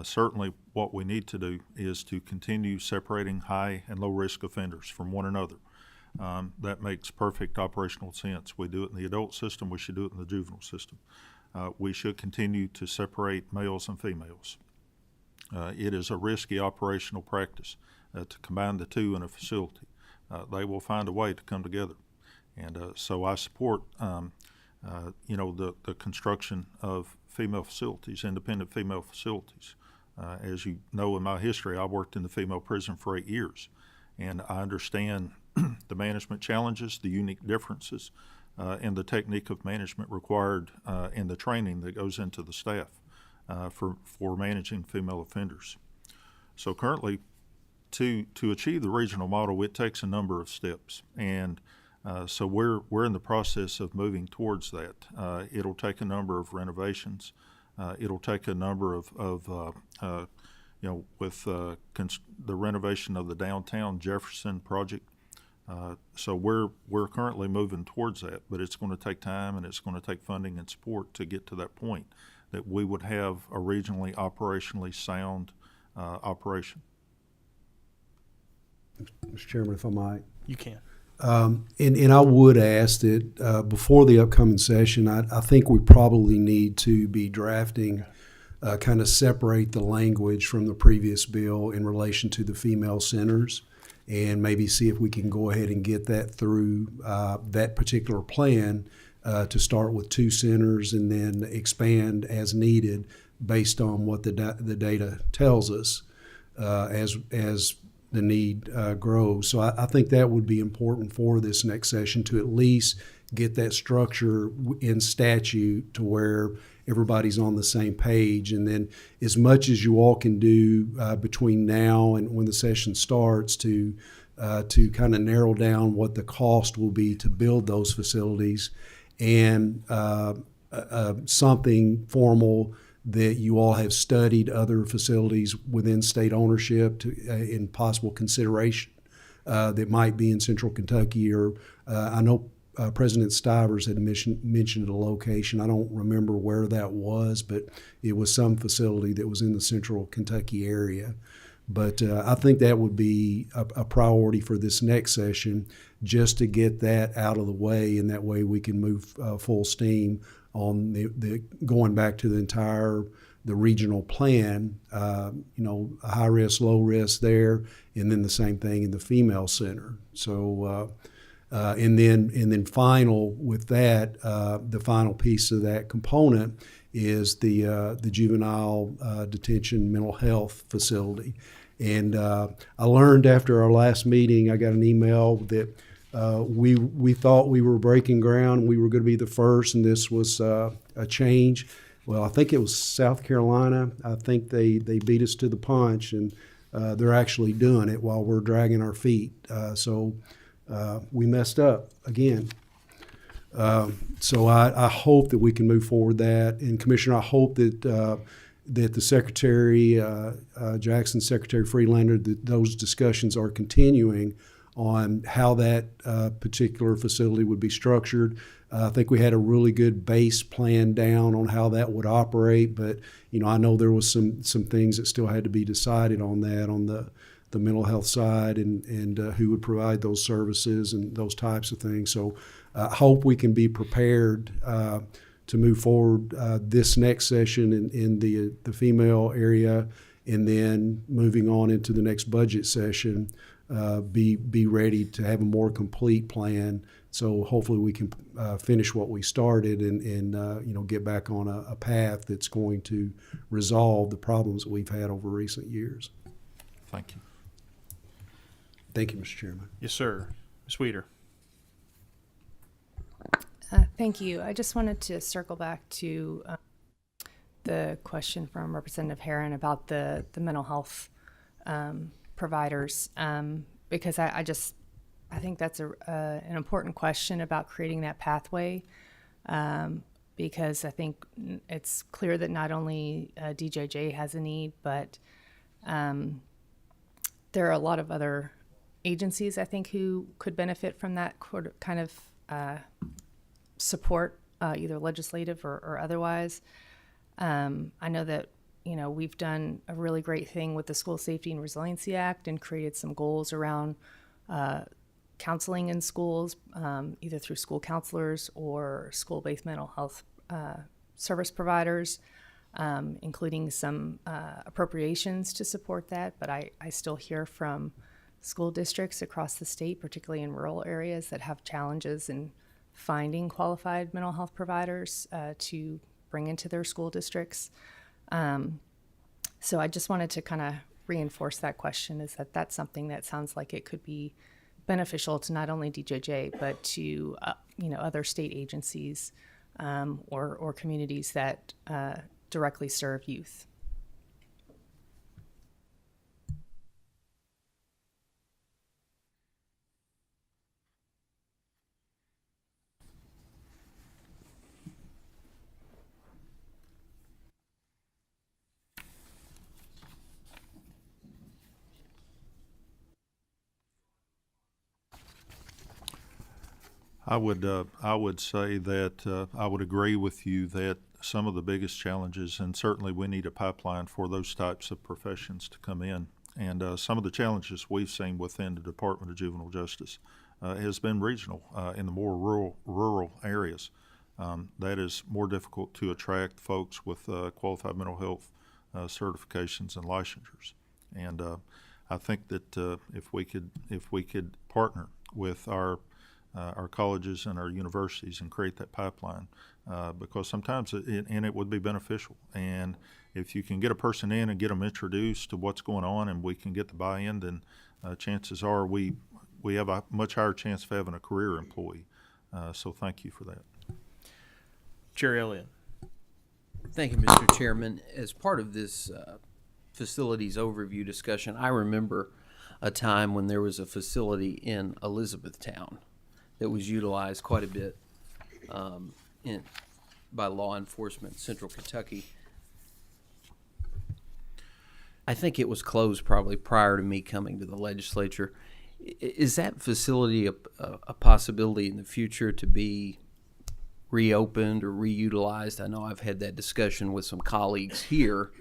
[SPEAKER 6] Certainly what we need to do is to continue separating high and low risk offenders from one another. That makes perfect operational sense. We do it in the adult system, we should do it in the juvenile system. We should continue to separate males and females. It is a risky operational practice to combine the two in a facility. They will find a way to come together. And so I support, the construction of female facilities, independent female facilities. As you know, in my history, I worked in the female prison for 8 years, and I understand the management challenges, the unique differences, and the technique of management required and the training that goes into the staff for managing female offenders. So currently, to achieve the regional model, it takes a number of steps, and so we're in the process of moving towards that. It'll take a number of renovations. It'll take a number of with the renovation of the downtown Jefferson project. So we're currently moving towards that, but it's going to take time and it's going to take funding and support to get to that point that we would have a regionally operationally sound operation.
[SPEAKER 12] Mr. Chairman, if I might.
[SPEAKER 8] You can.
[SPEAKER 12] And I would ask that before the upcoming session, I think we probably need to be drafting, kind of separate the language from the previous bill in relation to the female centers, and maybe see if we can go ahead and get that through that particular plan to start with 2 centers and then expand as needed based on what the data tells us as the need grows. So I think that would be important for this next session to at least get that structure in statute to where everybody's on the same page. And then as much as you all can do between now and when the session starts to kind of narrow down what the cost will be to build those facilities and something formal that you all have studied other facilities within state ownership in possible consideration that might be in Central Kentucky, or I know President Stivers had mentioned a location. I don't remember where that was, but it was some facility that was in the Central Kentucky area. But I think that would be a priority for this next session, just to get that out of the way, and that way we can move full steam on the going back to the regional plan, high risk, low risk there, and then the same thing in the female center. So, and then final with that, the final piece of that component is the juvenile detention mental health facility. And I learned after our last meeting, I got an email that we thought we were breaking ground. We were going to be the first, and this was a change. Well, I think it was South Carolina. I think they beat us to the punch, and they're actually doing it while we're dragging our feet. So we messed up again. So I hope that we can move forward that. And Commissioner, I hope that the Secretary, Jackson, Secretary Freelander, that those discussions are continuing on how that particular facility would be structured. I think we had a really good base plan down on how that would operate, but I know there was some things that still had to be decided on that, on the mental health side and who would provide those services and those types of things. So I hope we can be prepared to move forward this next session in the female area, and then moving on into the next budget session, be ready to have a more complete plan. So hopefully we can finish what we started and get back on a path that's going to resolve the problems that we've had over recent years.
[SPEAKER 6] Thank you.
[SPEAKER 12] Thank you, Mr. Chairman.
[SPEAKER 8] Yes, sir. Ms. Weeder.
[SPEAKER 5] Thank you. I just wanted to circle back to the question from Representative Herron about the mental health providers, because I think that's an important question about creating that pathway, because I think it's clear that not only DJJ has a need, but there are a lot of other agencies, I think, who could benefit from that kind of support, either legislative or otherwise. I know that we've done a really great thing with the School Safety and Resiliency Act and created some goals around counseling in schools, either through school counselors or school-based mental health service providers, including some appropriations to support that. But I still hear from school districts across the state, particularly in rural areas, that have challenges in finding qualified mental health providers to bring into their school districts. So I just wanted to kind of reinforce that question, is that's something that sounds like it could be beneficial to not only DJJ but to other state agencies or communities that directly serve youth.
[SPEAKER 6] I would say that I would agree with you that some of the biggest challenges, and certainly we need a pipeline for those types of professions to come in. And some of the challenges we've seen within the Department of Juvenile Justice has been regional in the more rural areas. That is more difficult to attract folks with qualified mental health certifications and licensures. And I think that if we could partner with our colleges and our universities and create that pipeline, because sometimes it would be beneficial. And if you can get a person in and get them introduced to what's going on, and we can get the buy-in, then chances are we have a much higher chance of having a career employee. So thank you for that.
[SPEAKER 8] Chair Elliott.
[SPEAKER 1] Thank you, Mr. Chairman. As part of this facilities overview discussion, I remember a time when there was a facility in Elizabethtown that was utilized quite a bit by law enforcement in Central Kentucky. I think it was closed probably prior to me coming to the legislature. Is that facility a possibility in the future to be reopened or reutilized? I know I've had that discussion with some colleagues here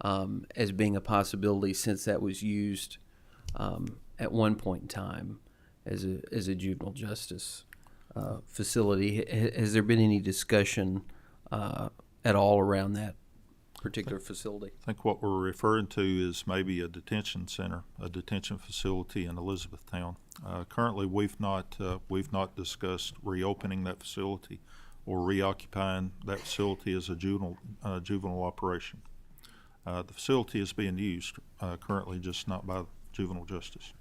[SPEAKER 1] as being a possibility, since that was used at one point in time as a juvenile justice facility. Has there been any discussion at all around that particular facility?
[SPEAKER 6] I think what we're referring to is maybe a detention center, a detention facility in Elizabethtown. Currently, we've not discussed reopening that facility or reoccupying that facility as a juvenile operation. The facility is being used currently, just not by juvenile justice.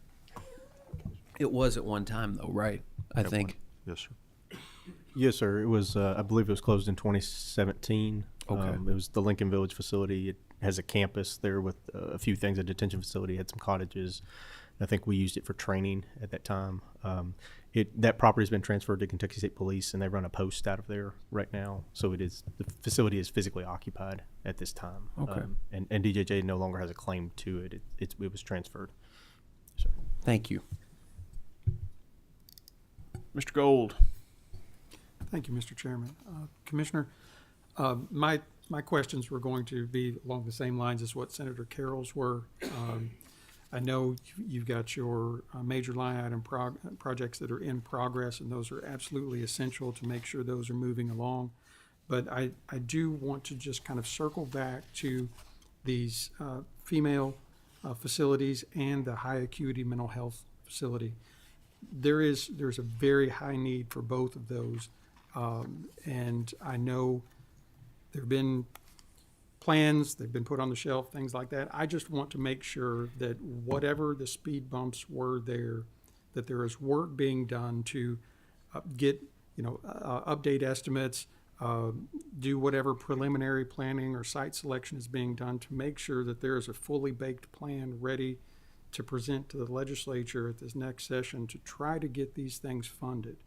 [SPEAKER 1] It was at one time, though, right? I think.
[SPEAKER 6] Yes, sir.
[SPEAKER 9] Yes, sir. It was, I believe it was closed in 2017.
[SPEAKER 1] Okay.
[SPEAKER 9] It was the Lincoln Village facility. It has a campus there with a few things, a detention facility, had some cottages. I think we used it for training at that time. That property has been transferred to Kentucky State Police, and they run a post out of there right now. So the facility is physically occupied at this time.
[SPEAKER 1] Okay.
[SPEAKER 9] And DJJ no longer has a claim to it. It was transferred. So.
[SPEAKER 1] Thank you.
[SPEAKER 8] Mr. Gold.
[SPEAKER 13] Thank you, Mr. Chairman. Commissioner, my questions were going to be along the same lines as what Senator Carroll's were. I know you've got your major line item projects that are in progress, and those are absolutely essential to make sure those are moving along. But I do want to just kind of circle back to these female facilities and the high acuity mental health facility. There's a very high need for both of those. And I know there have been plans, they've been put on the shelf, things like that. I just want to make sure that whatever the speed bumps were there, that there is work being done to get, update estimates, do whatever preliminary planning or site selection is being done to make sure that there is a fully baked plan ready to present to the legislature at this next session to try to get these things funded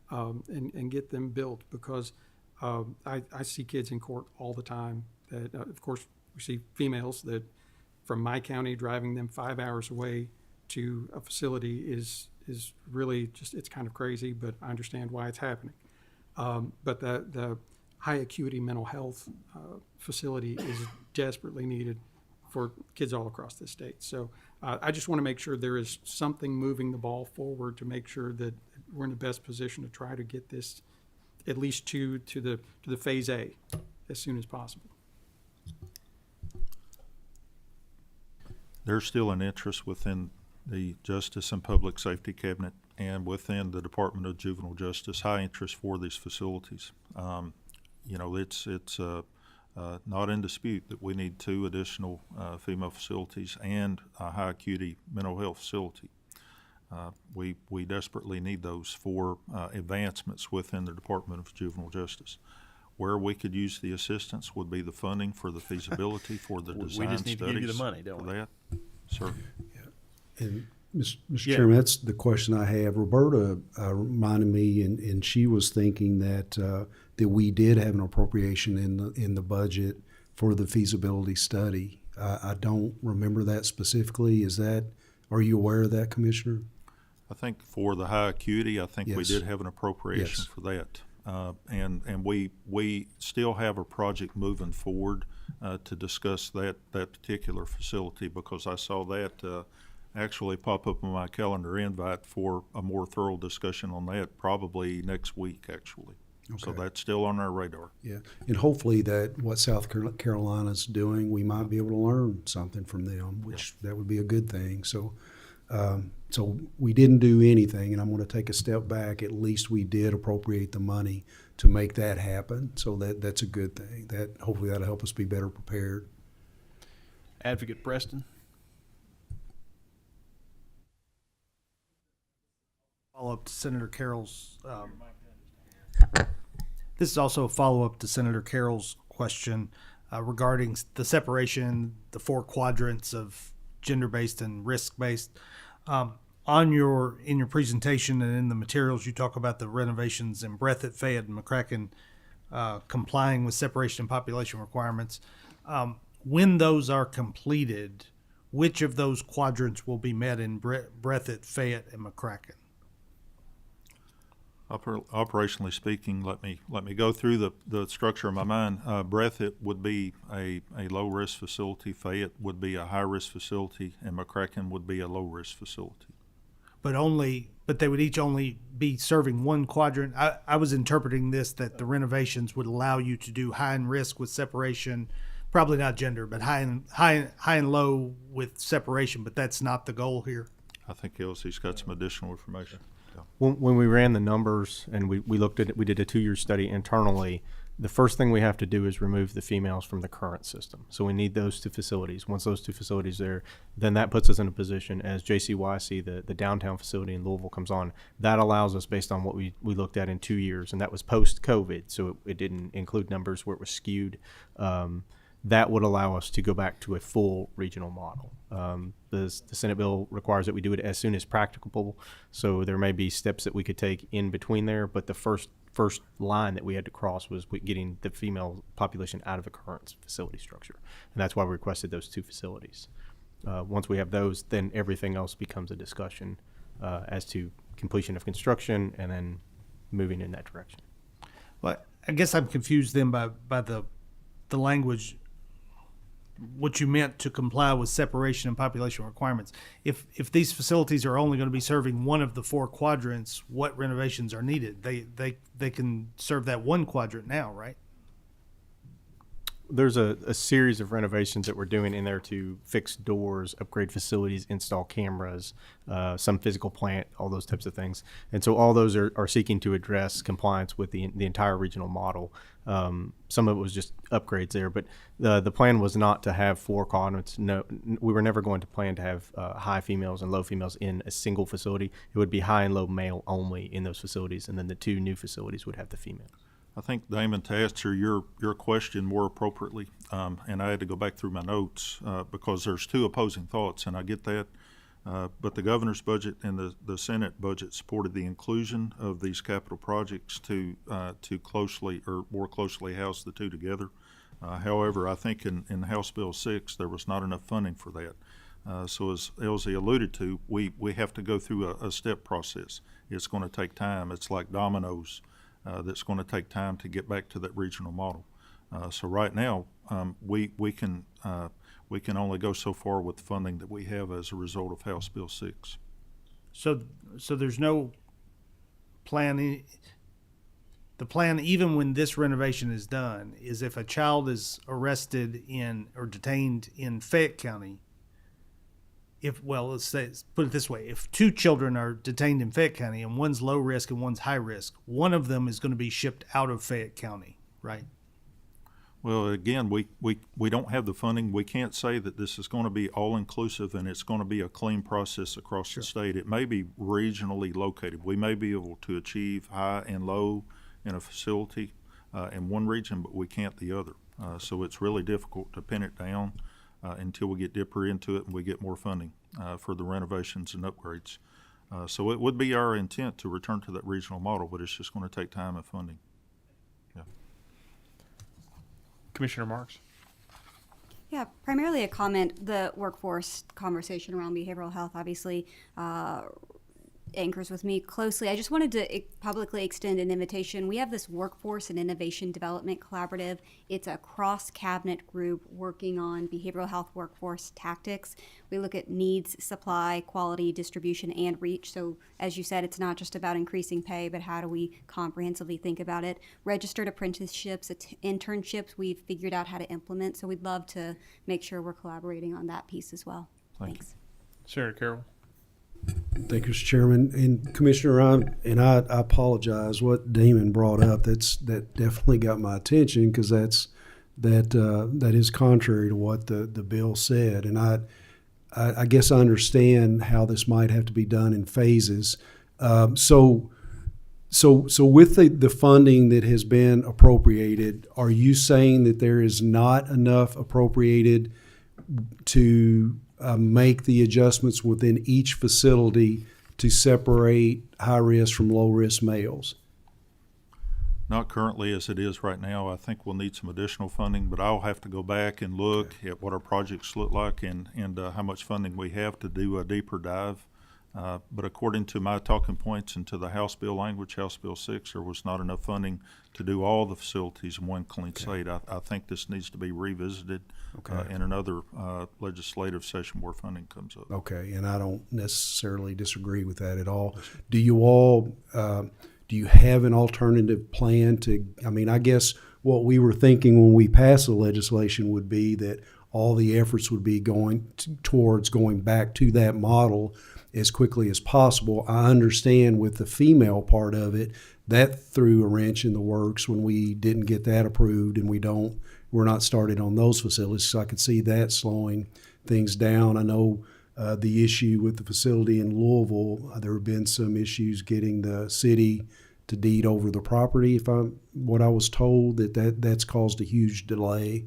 [SPEAKER 13] and get them built, because I see kids in court all the time that, of course, we see females that from my county driving them 5 hours away to a facility is really just, it's kind of crazy, but I understand why it's happening. But the high acuity mental health facility is desperately needed for kids all across the state. So I just want to make sure there is something moving the ball forward to make sure that we're in the best position to try to get this at least to the phase A as soon as possible.
[SPEAKER 6] There's still an interest within the Justice and Public Safety Cabinet and within the Department of Juvenile Justice, high interest for these facilities. It's not in dispute that we need 2 additional female facilities and a high acuity mental health facility. We desperately need those for advancements within the Department of Juvenile Justice. Where we could use the assistance would be the funding for the feasibility for the
[SPEAKER 8] We
[SPEAKER 6] design
[SPEAKER 8] just need to give you the
[SPEAKER 6] studies
[SPEAKER 8] money, don't
[SPEAKER 6] for
[SPEAKER 8] we?
[SPEAKER 6] that. Sir,
[SPEAKER 12] And Mr.
[SPEAKER 8] Yeah.
[SPEAKER 12] Chairman, that's the question I have. Roberta reminded me, and she was thinking that that we did have an appropriation in the budget for the feasibility study. I don't remember that specifically. Are you aware of that, Commissioner?
[SPEAKER 6] I think for the high acuity, I think we
[SPEAKER 12] Yes.
[SPEAKER 6] did have an appropriation
[SPEAKER 12] Yes.
[SPEAKER 6] for that. And we still have a project moving forward to discuss that particular facility, because I saw that actually pop up on my calendar invite for a more thorough discussion on that probably next week, actually. So
[SPEAKER 12] Okay.
[SPEAKER 6] that's still on our radar.
[SPEAKER 12] Yeah, and hopefully that what South Carolina's doing, we might be able to learn something from them, which that would be a good thing. So, so we didn't do anything, and I'm going to take a step back. At least we did appropriate the money to make that happen. So that's a good thing. That hopefully that'll help us be better prepared.
[SPEAKER 8] Advocate Preston?
[SPEAKER 7] Follow up to Senator Carroll's. This is also a follow up to Senator Carroll's question regarding the separation, the 4 quadrants of gender based and risk based. In your presentation and in the materials, you talk about the renovations in Breathitt, Fayette, and McCracken complying with separation and population requirements. When those are completed, which of those quadrants will be met in Breathitt, Fayette, and McCracken?
[SPEAKER 6] Operationally speaking, let me go through the structure of my mind. Breathitt would be a low-risk facility, Fayette would be a high-risk facility, and McCracken would be a low-risk facility.
[SPEAKER 7] But they would each only be serving one quadrant. I was interpreting this that the renovations would allow you to do high and risk with separation, probably not gender, but high and low with separation. But that's not the goal here.
[SPEAKER 6] I think Elsie's got some additional information. Yeah.
[SPEAKER 9] When we ran the numbers and we looked at it, we did a 2-year study internally. The first thing we have to do is remove the females from the current system. So we need those 2 facilities. Once those 2 facilities are there, then that puts us in a position as JCYC, the downtown facility in Louisville, comes on. That allows us, based on what we looked at in 2 years, and that was post-COVID, so it didn't include numbers where it was skewed. That would allow us to go back to a full regional model. The Senate bill requires that we do it as soon as practicable, so there may be steps that we could take in between there, but the first line that we had to cross was getting the female population out of the current facility structure, and that's why we requested those 2 facilities. Once we have those, then everything else becomes a discussion as to completion of construction and then moving in that direction.
[SPEAKER 7] Well, I guess I'm confused then by the language. What you meant to comply with separation and population requirements. If these facilities are only going to be serving one of the 4 quadrants, what renovations are needed? They can serve that one quadrant now, right?
[SPEAKER 9] There's a series of renovations that we're doing in there to fix doors, upgrade facilities, install cameras, some physical plant, all those types of things. And so all those are seeking to address compliance with the entire regional model. Some of it was just upgrades there, but the plan was not to have 4 quadrants. No, we were never going to plan to have high females and low females in a single facility. It would be high and low male only in those facilities, and then the 2 new facilities would have the females.
[SPEAKER 6] I think, Damon, to answer your question more appropriately, and I had to go back through my notes because there's 2 opposing thoughts, and I get that. But the governor's budget and the Senate budget supported the inclusion of these capital projects to closely or more closely house the 2 together. However, I think in House Bill 6 there was not enough funding for that. So as Elsie alluded to, we have to go through a step process. It's going to take time. It's like dominoes. That's going to take time to get back to that regional model. So right now, we can only go so far with the funding that we have as a result of House Bill 6.
[SPEAKER 7] So there's no plan. The plan, even when this renovation is done, is if a child is arrested in or detained in Fayette County. Let's put it this way: if 2 children are detained in Fayette County and one's low risk and one's high risk, one of them is going to be shipped out of Fayette County, right?
[SPEAKER 6] Well, again, we don't have the funding. We can't say that this is going to be all-inclusive and it's going to be a clean process across the state. It may be regionally located. We may be able to achieve high and low in a facility in one region, but we can't the other. So it's really difficult to pin it down until we get deeper into it and we get more funding for the renovations and upgrades. So it would be our intent to return to that regional model, but it's just going to take time and funding.
[SPEAKER 8] Commissioner Marks?
[SPEAKER 4] Yeah, primarily a comment. The workforce conversation around behavioral health obviously anchors with me closely. I just wanted to publicly extend an invitation. We have this Workforce and Innovation Development Collaborative. It's a cross-cabinet group working on behavioral health workforce tactics. We look at needs, supply, quality, distribution, and reach. So as you said, it's not just about increasing pay, but how do we comprehensively think about it? Registered apprenticeships, internships, we've figured out how to implement. So we'd love to make sure we're collaborating on that piece as well. Thanks.
[SPEAKER 8] Senator Carroll?
[SPEAKER 12] Thank you, Mr. Chairman. And Commissioner, I apologize. What Damon brought up, that definitely got my attention because that is contrary to what the bill said. And I guess I understand how this might have to be done in phases. So with the funding that has been appropriated, are you saying that there is not enough appropriated to make the adjustments within each facility to separate high-risk from low-risk males?
[SPEAKER 6] Not currently as it is right now. I think we'll need some additional funding, but I'll have to go back and look at what our projects look like and how much funding we have to do a deeper dive. But according to my talking points and to the House Bill language, House Bill 6, there was not enough funding to do all the facilities in one clean slate. I think this needs to be revisited in another legislative session where funding comes up.
[SPEAKER 12] Okay, and I don't necessarily disagree with that at all. Do you have an alternative plan to, I guess what we were thinking when we passed the legislation would be that all the efforts would be going towards going back to that model as quickly as possible. I understand with the female part of it, that threw a wrench in the works when we didn't get that approved and we're not started on those facilities. So I could see that slowing things down. I know the issue with the facility in Louisville, there have been some issues getting the city to deed over the property. What I was told, that's caused a huge delay.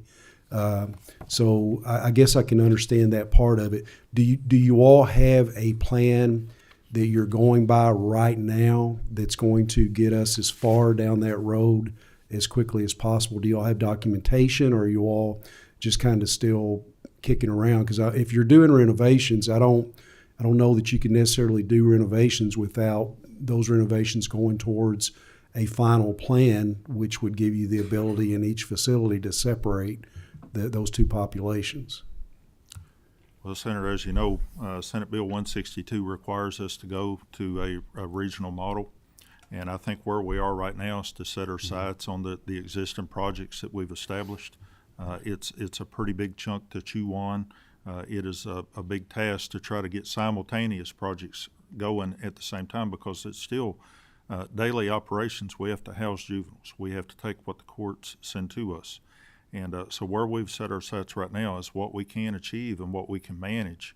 [SPEAKER 12] So I guess I can understand that part of it. Do you all have a plan that you're going by right now that's going to get us as far down that road as quickly as possible? Do you all have documentation, or are you all just kind of still kicking around? Because if you're doing renovations, I don't know that you can necessarily do renovations without those renovations going towards a final plan, which would give you the ability in each facility to separate those two populations.
[SPEAKER 6] Well, Senator, as you know, Senate Bill 162 requires us to go to a regional model. And I think where we are right now is to set our sights on the existing projects that we've established. It's a pretty big chunk to chew on. It is a big task to try to get simultaneous projects going at the same time, because it's still daily operations. We have to house juveniles. We have to take what the courts send to us. And so where we've set our sights right now is what we can achieve and what we can manage,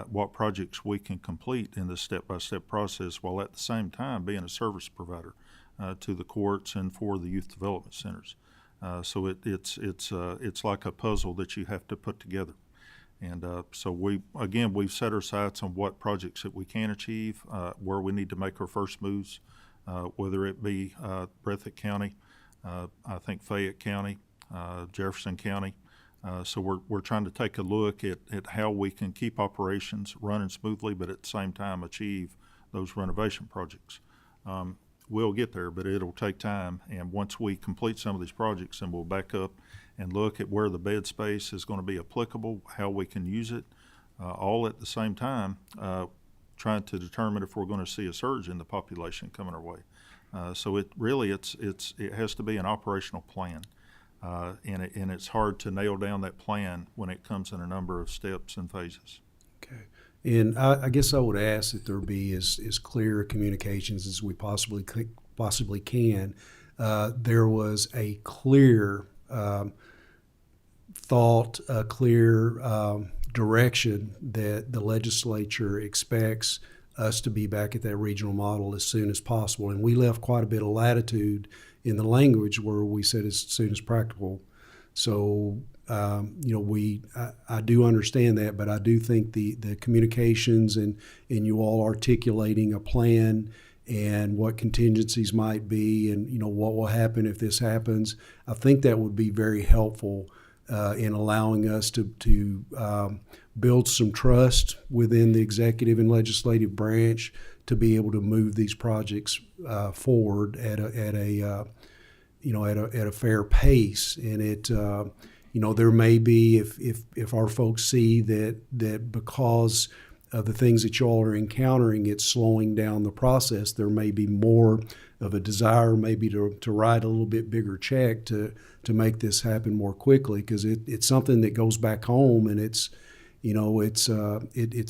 [SPEAKER 6] what projects we can complete in this step-by-step process, while at the same time being a service provider to the courts and for the youth development centers. So it's like a puzzle that you have to put together. And so we've set our sights on what projects that we can achieve, where we need to make our first moves, whether it be Breathitt County, I think Fayette County, Jefferson County. So we're trying to take a look at how we can keep operations running smoothly, but at the same time achieve those renovation projects. We'll get there, but it'll take time. And once we complete some of these projects, then we'll back up and look at where the bed space is going to be applicable, how we can use it, all at the same time, trying to determine if we're going to see a surge in the population coming our way. So it has to be an operational plan. And it's hard to nail down that plan when it comes in a number of steps and phases.
[SPEAKER 12] Okay. And I guess I would ask that there be as clear communications as we possibly can. There was a clear thought, a clear direction that the legislature expects us to be back at that regional model as soon as possible. And we left quite a bit of latitude in the language where we said as soon as practical. So, I do understand that, but I do think the communications and you all articulating a plan and what contingencies might be and, what will happen if this happens, I think that would be very helpful in allowing us to build some trust within the executive and legislative branch to be able to move these projects forward at a fair pace. And it, there may be if our folks see that because of the things that y'all are encountering, it's slowing down the process, there may be more of a desire maybe to write a little bit bigger check to make this happen more quickly, because it's something that goes back home, and it's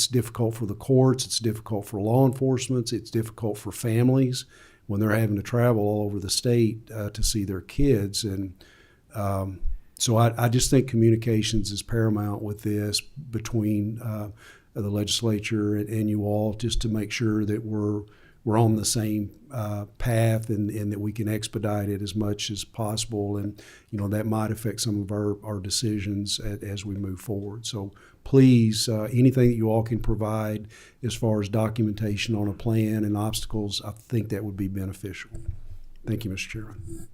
[SPEAKER 12] difficult for the courts, it's difficult for law enforcement, it's difficult for families when they're having to travel all over the state to see their kids. And so I just think communications is paramount with this between the legislature and you all, just to make sure that we're on the same path and that we can expedite it as much as possible. And, that might affect some of our decisions as we move forward. So please, anything that you all can provide as far as documentation on a plan and obstacles, I think that would be beneficial. Thank you, Mr. Chairman.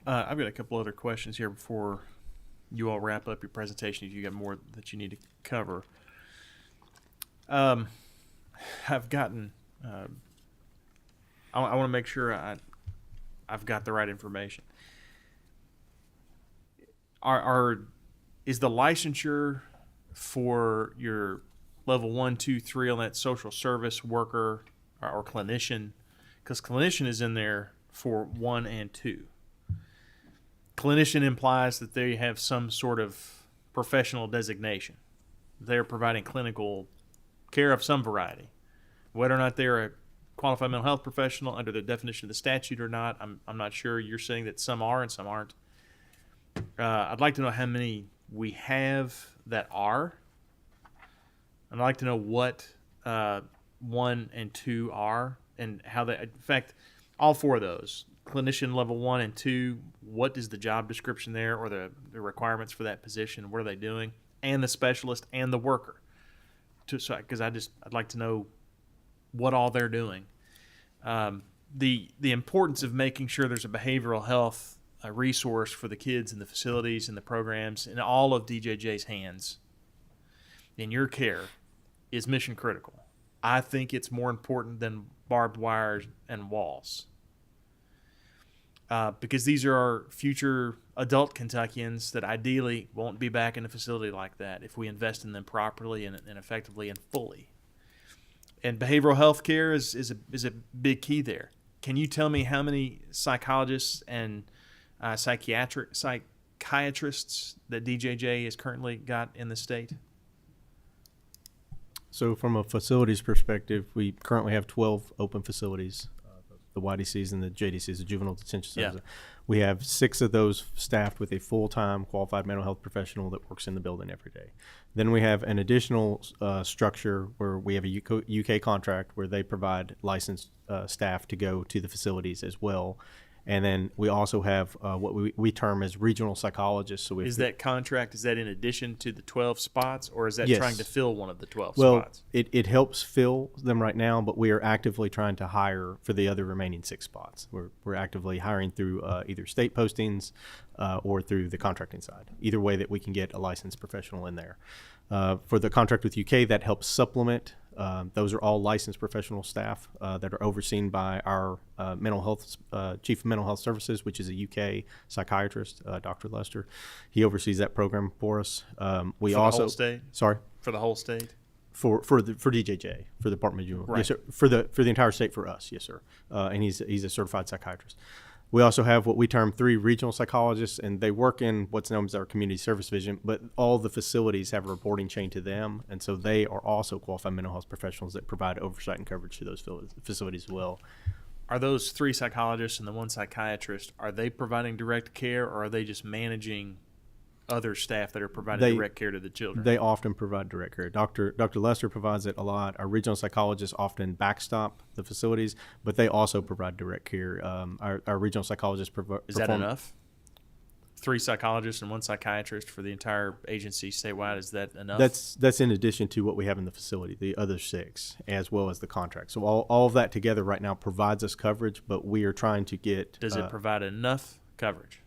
[SPEAKER 8] I've got a couple other questions here before you all wrap up your presentation if you got more that you need to cover. I've gotten, I want to make sure I've got the right information. Is the licensure for your level 1, 2, 3 on that social service worker or clinician? Because clinician is in there for 1 and 2. Clinician implies that they have some sort of professional designation. They're providing clinical care of some variety. Whether or not they're a qualified mental health professional under the definition of the statute or not, I'm not sure. You're saying that some are and some aren't. I'd like to know how many we have that are. I'd like to know what 1 and 2 are and how they, in fact, all 4 of those. Clinician level 1 and 2, what is the job description there or the requirements for that position? What are they doing? And the specialist and the worker. Because I'd like to know what all they're doing. The importance of making sure there's a behavioral health resource for the kids in the facilities and the programs in all of DJJ's hands in your care is mission critical. I think it's more important than barbed wire and walls. Because these are our future adult Kentuckians that ideally won't be back in a facility like that if we invest in them properly and effectively and fully. And behavioral health care is a big key there. Can you tell me how many psychologists and psychiatrists that DJJ has currently got in the state?
[SPEAKER 9] So from a facilities perspective, we currently have 12 open facilities. The YDCs and the JDCs, the Juvenile Detention Centers.
[SPEAKER 8] Yeah.
[SPEAKER 9] We have 6 of those staffed with a full-time qualified mental health professional that works in the building every day. Then we have an additional structure where we have a UK contract where they provide licensed staff to go to the facilities as well. And then we also have what we term as regional psychologists. So
[SPEAKER 8] Is that contract, is that in addition to the 12 spots, or is that
[SPEAKER 9] Yes.
[SPEAKER 8] trying to fill one of the 12
[SPEAKER 9] well,
[SPEAKER 8] spots?
[SPEAKER 9] it helps fill them right now, but we are actively trying to hire for the other remaining 6 spots. We're actively hiring through either state postings or through the contracting side. Either way that we can get a licensed professional in there. For the contract with UK, that helps supplement. Those are all licensed professional staff that are overseen by our mental health chief of mental health services, which is a UK psychiatrist, Dr. Lester. He oversees that program for us. We
[SPEAKER 8] For the
[SPEAKER 9] also
[SPEAKER 8] whole state?
[SPEAKER 9] sorry
[SPEAKER 8] For the whole state?
[SPEAKER 9] for DJJ, for the Department of Juvenile.
[SPEAKER 8] Right.
[SPEAKER 9] Yes, sir. For the entire state for us, yes, sir. And he's a certified psychiatrist. We also have what we term 3 regional psychologists, and they work in what's known as our community service division, but all the facilities have a reporting chain to them, and so they are also qualified mental health professionals that provide oversight and coverage to those facilities as well.
[SPEAKER 8] Are those 3 psychologists and the 1 psychiatrist, are they providing direct care, or are they just managing other staff that are providing
[SPEAKER 9] They-
[SPEAKER 8] direct care to the children?
[SPEAKER 9] They often provide direct care. Dr. Lester provides it a lot. Our regional psychologists often backstop the facilities, but they also provide direct care. Our regional psychologists
[SPEAKER 8] Is that enough? 3 psychologists and 1 psychiatrist for the entire agency statewide. Is that enough?
[SPEAKER 9] That's in addition to what we have in the facility, the other 6, as well as the contract. So all of that together right now provides us coverage, but we are trying to get.
[SPEAKER 8] Does it provide enough coverage?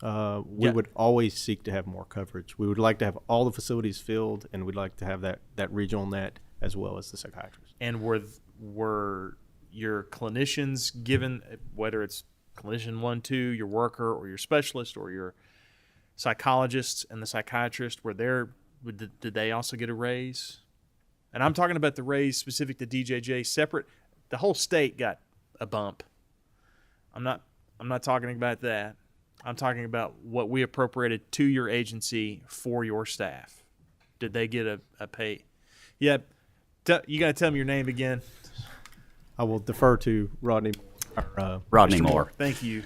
[SPEAKER 9] We would always seek to have more coverage. We would like to have all the facilities filled, and we'd like to have that regional net as well as the psychiatrists.
[SPEAKER 8] And were your clinicians given, whether it's clinician 1, 2, your worker, or your specialist, or your psychologists and the psychiatrist, did they also get a raise? And I'm talking about the raise specific to DJJ, separate. The whole state got a bump. I'm not talking about that. I'm talking about what we appropriated to your agency for your staff. Did they get a pay? Yeah. You got to tell me your name again.
[SPEAKER 9] I will defer to Rodney.
[SPEAKER 10] Rodney
[SPEAKER 8] Mr.
[SPEAKER 10] Moore.
[SPEAKER 8] Thank you.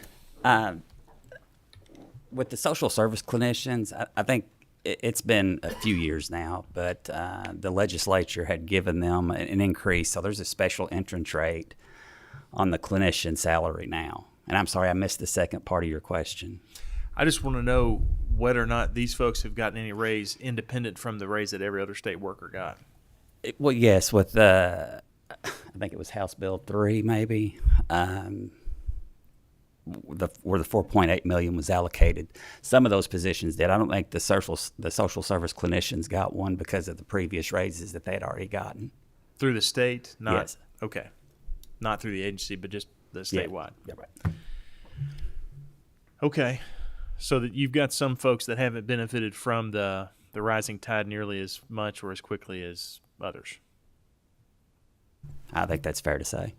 [SPEAKER 10] With the social service clinicians, I think it's been a few years now, but the legislature had given them an increase. So there's a special entrance rate on the clinician salary now. And I'm sorry, I missed the second part of your question.
[SPEAKER 8] I just want to know whether or not these folks have gotten any raise independent from the raise that every other state worker got.
[SPEAKER 10] Well, yes, with I think it was House Bill 3, maybe, where the $4.8 million was allocated. Some of those positions did. I don't think the social service clinicians got one because of the previous raises that they had already gotten.
[SPEAKER 8] Through the state? Not,
[SPEAKER 10] Yes.
[SPEAKER 8] Okay. Not through the agency, but just the statewide.
[SPEAKER 10] Yeah, right.
[SPEAKER 8] Okay. So that you've got some folks that haven't benefited from the rising tide nearly as much or as quickly as others.
[SPEAKER 10] I think that's fair to say.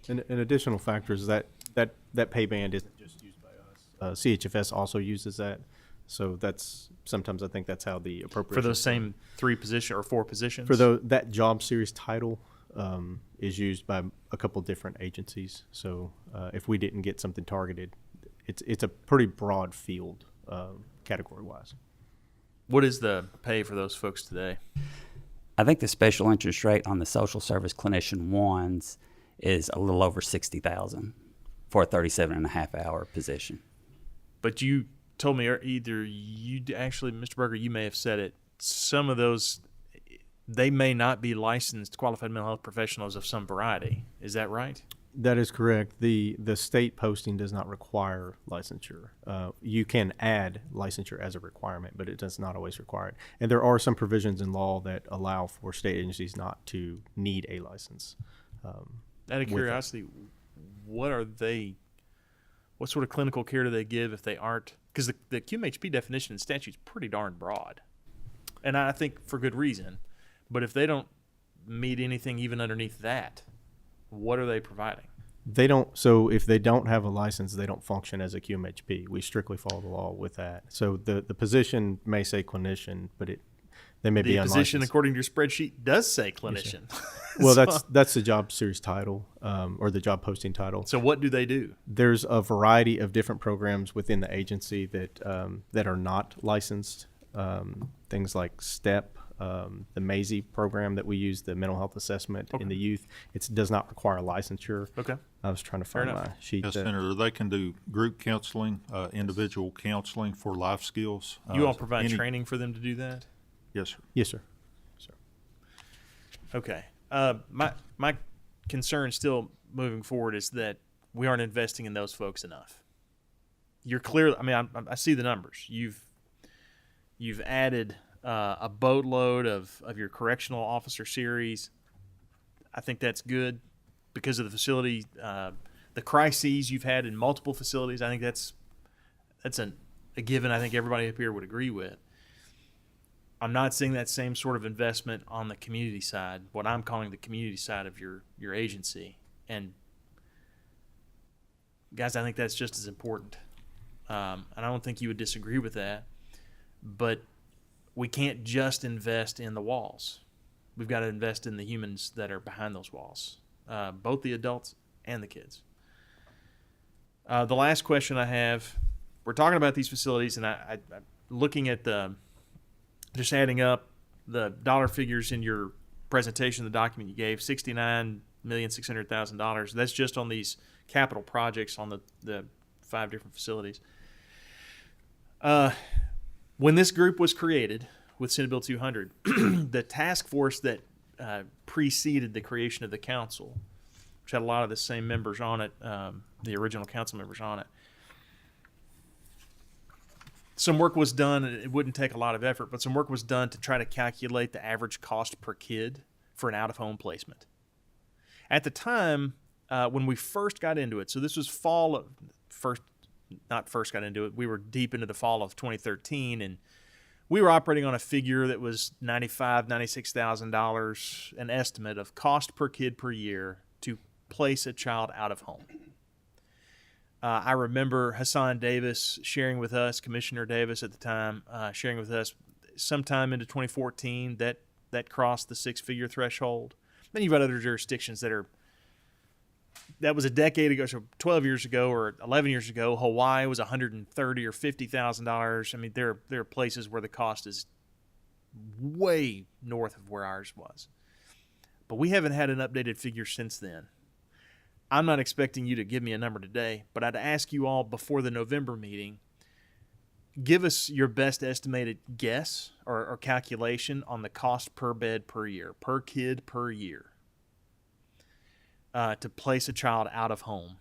[SPEAKER 9] An additional factor is that pay band isn't just used by us. CHFS also uses that. So sometimes I think that's how the appropriation.
[SPEAKER 8] For those same 3 positions or 4 positions?
[SPEAKER 9] For that job series title is used by a couple different agencies. So if we didn't get something targeted, it's a pretty broad field category-wise.
[SPEAKER 8] What is the pay for those folks today?
[SPEAKER 10] I think the special interest rate on the social service clinician ones is a little over $60,000 for a 37.5-hour position.
[SPEAKER 8] But you told me either you actually, Mr. Berger, you may have said it. Some of those, they may not be licensed qualified mental health professionals of some variety. Is that right?
[SPEAKER 9] That is correct. The state posting does not require licensure. You can add licensure as a requirement, but it does not always require it. And there are some provisions in law that allow for state agencies not to need a license.
[SPEAKER 8] Out of curiosity, what sort of clinical care do they give if they aren't? Because the QMHP definition in statute is pretty darn broad. And I think for good reason. But if they don't meet anything even underneath that, what are they providing?
[SPEAKER 9] They don't. So if they don't have a license, they don't function as a QMHP. We strictly follow the law with that. So the position may say clinician, but they may be
[SPEAKER 8] The
[SPEAKER 9] unlicensed.
[SPEAKER 8] position, according to your spreadsheet, does say clinician.
[SPEAKER 9] Well,
[SPEAKER 8] So-
[SPEAKER 9] that's the job series title or the job posting title.
[SPEAKER 8] So what do they do?
[SPEAKER 9] There's a variety of different programs within the agency that are not licensed. Things like STEP, the MAZE program that we use, the mental health assessment in the youth. It does not require licensure.
[SPEAKER 8] Okay.
[SPEAKER 9] I was trying to find
[SPEAKER 8] enough.
[SPEAKER 9] my sheet.
[SPEAKER 6] Yes, Senator, they can do group counseling, individual counseling for life skills.
[SPEAKER 8] You all provide
[SPEAKER 6] any-
[SPEAKER 8] training for them to do that?
[SPEAKER 6] Yes, sir.
[SPEAKER 9] Yes, sir.
[SPEAKER 8] Okay. My concern still moving forward is that we aren't investing in those folks enough. You're clear. I mean, I see the numbers. You've added a boatload of your correctional officer series. I think that's good because of the facility, the crises you've had in multiple facilities. I think that's a given. I think everybody up here would agree with. I'm not seeing that same sort of investment on the community side, what I'm calling the community side of your agency. And guys, I think that's just as important. And I don't think you would disagree with that. But we can't just invest in the walls. We've got to invest in the humans that are behind those walls, both the adults and the kids. The last question I have, we're talking about these facilities, and I'm looking at just adding up the dollar figures in your presentation, the document you gave, $69,600,000. That's just on these capital projects on the 5 different facilities. When this group was created with Senate Bill 200, the task force that preceded the creation of the council, which had a lot of the same members on it, the original council members on it, some work was done. It wouldn't take a lot of effort, but some work was done to try to calculate the average cost per kid for an out-of-home placement. At the time, when we first got into it, so this was we were deep into the fall of 2013, and we were operating on a figure that was $95,000, $96,000, an estimate of cost per kid per year to place a child out of home. I remember Hassan Davis sharing with us, Commissioner Davis at the time, sharing with us sometime into 2014 that crossed the 6-figure threshold. Then you've got other jurisdictions that was a decade ago, so 12 years ago or 11 years ago. Hawaii was $130,000 or $50,000. I mean, there are places where the cost is way north of where ours was. But we haven't had an updated figure since then. I'm not expecting you to give me a number today, but I'd ask you all before the November meeting, give us your best estimated guess or calculation on the cost per bed per year, per kid per year, to place a child out of home.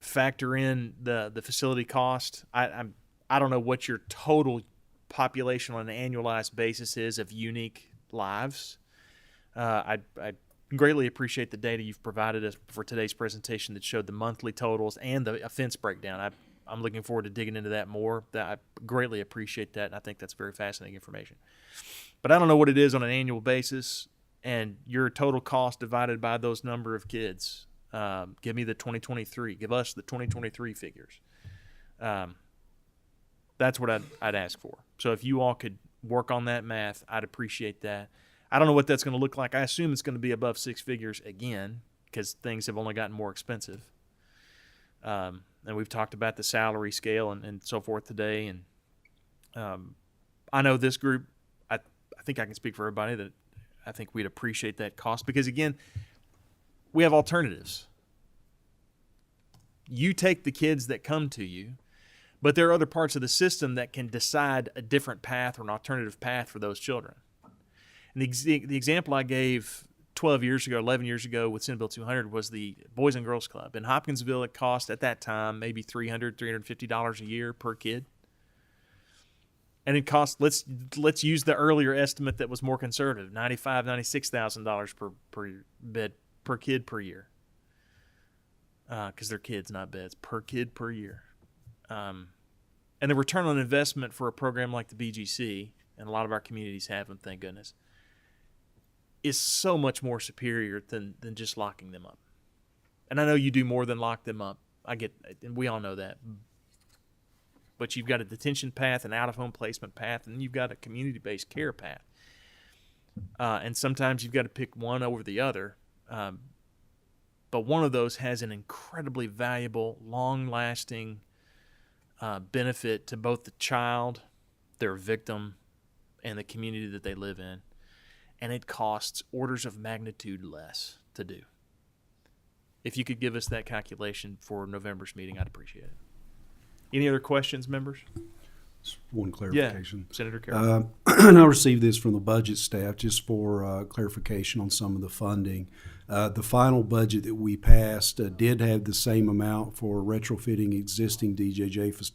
[SPEAKER 8] Factor in the facility cost. I don't know what your total population on an annualized basis is of unique lives. I greatly appreciate the data you've provided us for today's presentation that showed the monthly totals and the offense breakdown. I'm looking forward to digging into that more. I greatly appreciate that, and I think that's very fascinating information. But I don't know what it is on an annual basis, and your total cost divided by those number of kids. Give me the 2023. Give us the 2023 figures. That's what I'd ask for. So if you all could work on that math, I'd appreciate that. I don't know what that's going to look like. I assume it's going to be above 6 figures again because things have only gotten more expensive. And we've talked about the salary scale and so forth today. And I know this group, I think I can speak for everybody that I think we'd appreciate that cost because, again, we have alternatives. You take the kids that come to you, but there are other parts of the system that can decide a different path or an alternative path for those children. And the example I gave 12 years ago, 11 years ago with Senate Bill 200 was the Boys and Girls Club. In Hopkinsville, it cost at that time maybe $300, $350 a year per kid. And it cost, let's use the earlier estimate that was more conservative, $95,000, $96,000 per bed per kid per year. Because they're kids, not beds, per kid per year. And the return on investment for a program like the BGC, and a lot of our communities have them, thank goodness, is so much more superior than just locking them up. And I know you do more than lock them up. I get, and we all know that. But you've got a detention path, an out-of-home placement path, and you've got a community-based care path. And sometimes you've got to pick one over the other. But one of those has an incredibly valuable, long-lasting benefit to both the child, their victim, and the community that they live in. And it costs orders of magnitude less to do. If you could give us that calculation for November's meeting, I'd appreciate it. Any other questions, members?
[SPEAKER 12] One clarification.
[SPEAKER 8] Yeah, Senator Carroll.
[SPEAKER 12] And I received this from the budget staff just for clarification on some of the funding. The final budget that we passed did have the same amount for retrofitting existing DJJ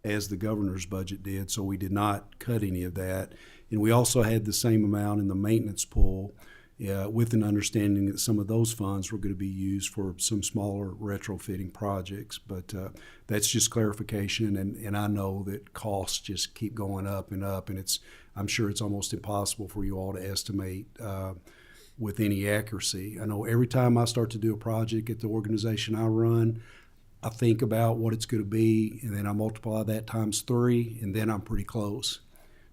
[SPEAKER 12] as the governor's budget did, so we did not cut any of that. And we also had the same amount in the maintenance pool with an understanding that some of those funds were going to be used for some smaller retrofitting projects. But that's just clarification, and I know that costs just keep going up, and I'm sure it's almost impossible for you all to estimate with any accuracy. I know every time I start to do a project at the organization I run, I think about what it's going to be, and then I multiply that times 3, and then I'm pretty close.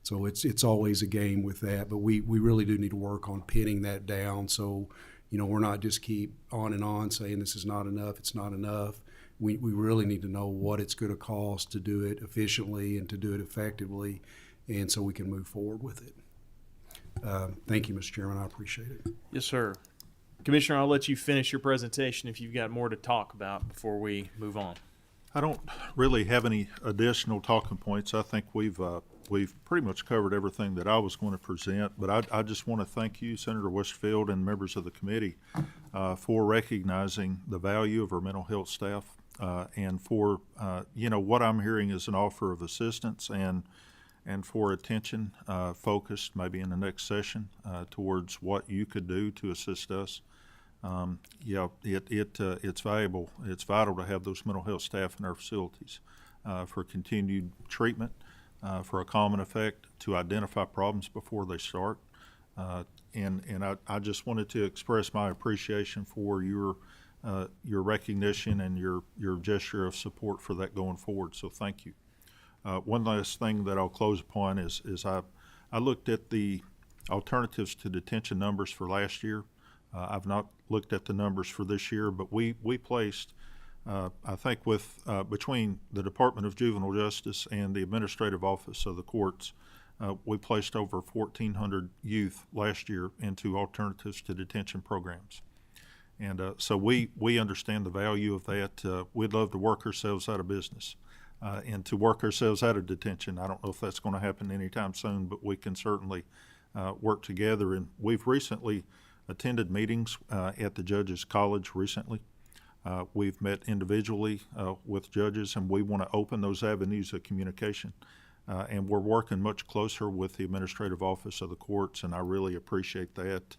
[SPEAKER 12] So it's always a game with that, but we really do need to work on pinning that down so You know, we're not just keep on and on saying this is not enough, it's not enough. We really need to know what it's going to cost to do it efficiently and to do it effectively, and so we can move forward with it. Thank you, Mr. Chairman. I appreciate it.
[SPEAKER 8] Yes, sir. Commissioner, I'll let you finish your presentation if you've got more to talk about before we move on.
[SPEAKER 6] I don't really have any additional talking points. I think we've pretty much covered everything that I was going to present, but I just want to thank you, Senator Westerfield, and members of the committee for recognizing the value of our mental health staff and for, what I'm hearing is an offer of assistance and for attention focused maybe in the next session towards what you could do to assist us. It's valuable. It's vital to have those mental health staff in our facilities for continued treatment, for a common effect, to identify problems before they start. And I just wanted to express my appreciation for your recognition and your gesture of support for that going forward. So thank you. One last thing that I'll close upon is I looked at the alternatives to detention numbers for last year. I've not looked at the numbers for this year, but we placed, I think with, between the Department of Juvenile Justice and the Administrative Office of the Courts, we placed over 1,400 youth last year into alternatives to detention programs. And so we understand the value of that. We'd love to work ourselves out of business and to work ourselves out of detention. I don't know if that's going to happen anytime soon, but we can certainly work together. And we've recently attended meetings at the Judges College recently. We've met individually with judges, and we want to open those avenues of communication. And we're working much closer with the Administrative Office of the Courts, and I really appreciate that.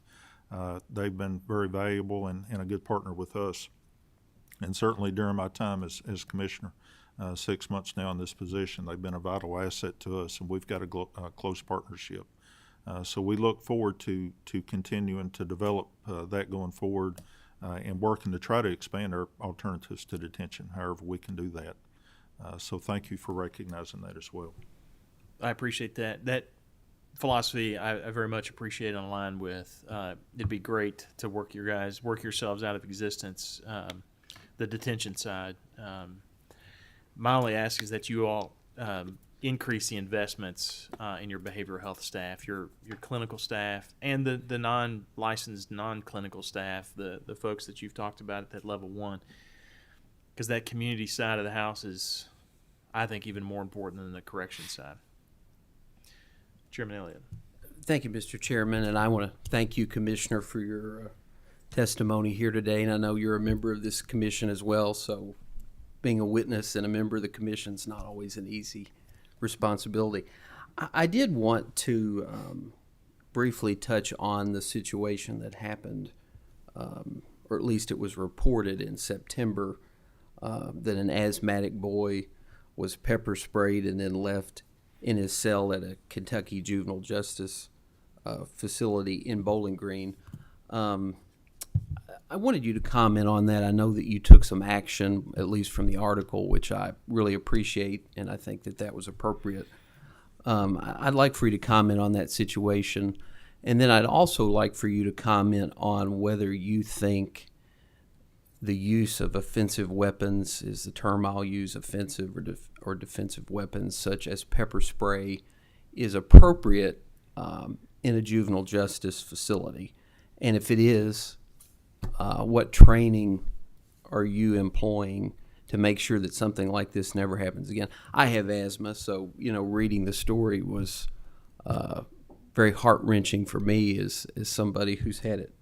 [SPEAKER 6] They've been very valuable and a good partner with us. And certainly during my time as Commissioner, 6 months now in this position, they've been a vital asset to us, and we've got a close partnership. So we look forward to continuing to develop that going forward and working to try to expand our alternatives to detention, however we can do that. So thank you for recognizing that as well.
[SPEAKER 8] I appreciate that. That philosophy I very much appreciate and align with. It'd be great to work yourselves out of existence, the detention side. My only ask is that you all increase the investments in your behavioral health staff, your clinical staff, and the non-licensed, non-clinical staff, the folks that you've talked about at that level one, because that community side of the house is, I think, even more important than the correction side. Chairman Elliott.
[SPEAKER 1] Thank you, Mr. Chairman, and I want to thank you, Commissioner, for your testimony here today. And I know you're a member of this commission as well, so being a witness and a member of the commission is not always an easy responsibility. I did want to briefly touch on the situation that happened, or at least it was reported in September, that an asthmatic boy was pepper sprayed and then left in his cell at a Kentucky Juvenile Justice facility in Bowling Green. I wanted you to comment on that. I know that you took some action, at least from the article, which I really appreciate, and I think that was appropriate. I'd like for you to comment on that situation, and then I'd also like for you to comment on whether you think the use of offensive weapons, is the term I'll use, offensive or defensive weapons, such as pepper spray, is appropriate in a juvenile justice facility. And if it is, what training are you employing to make sure that something like this never happens again? I have asthma, so reading the story was very heart-wrenching for me as somebody who's had it,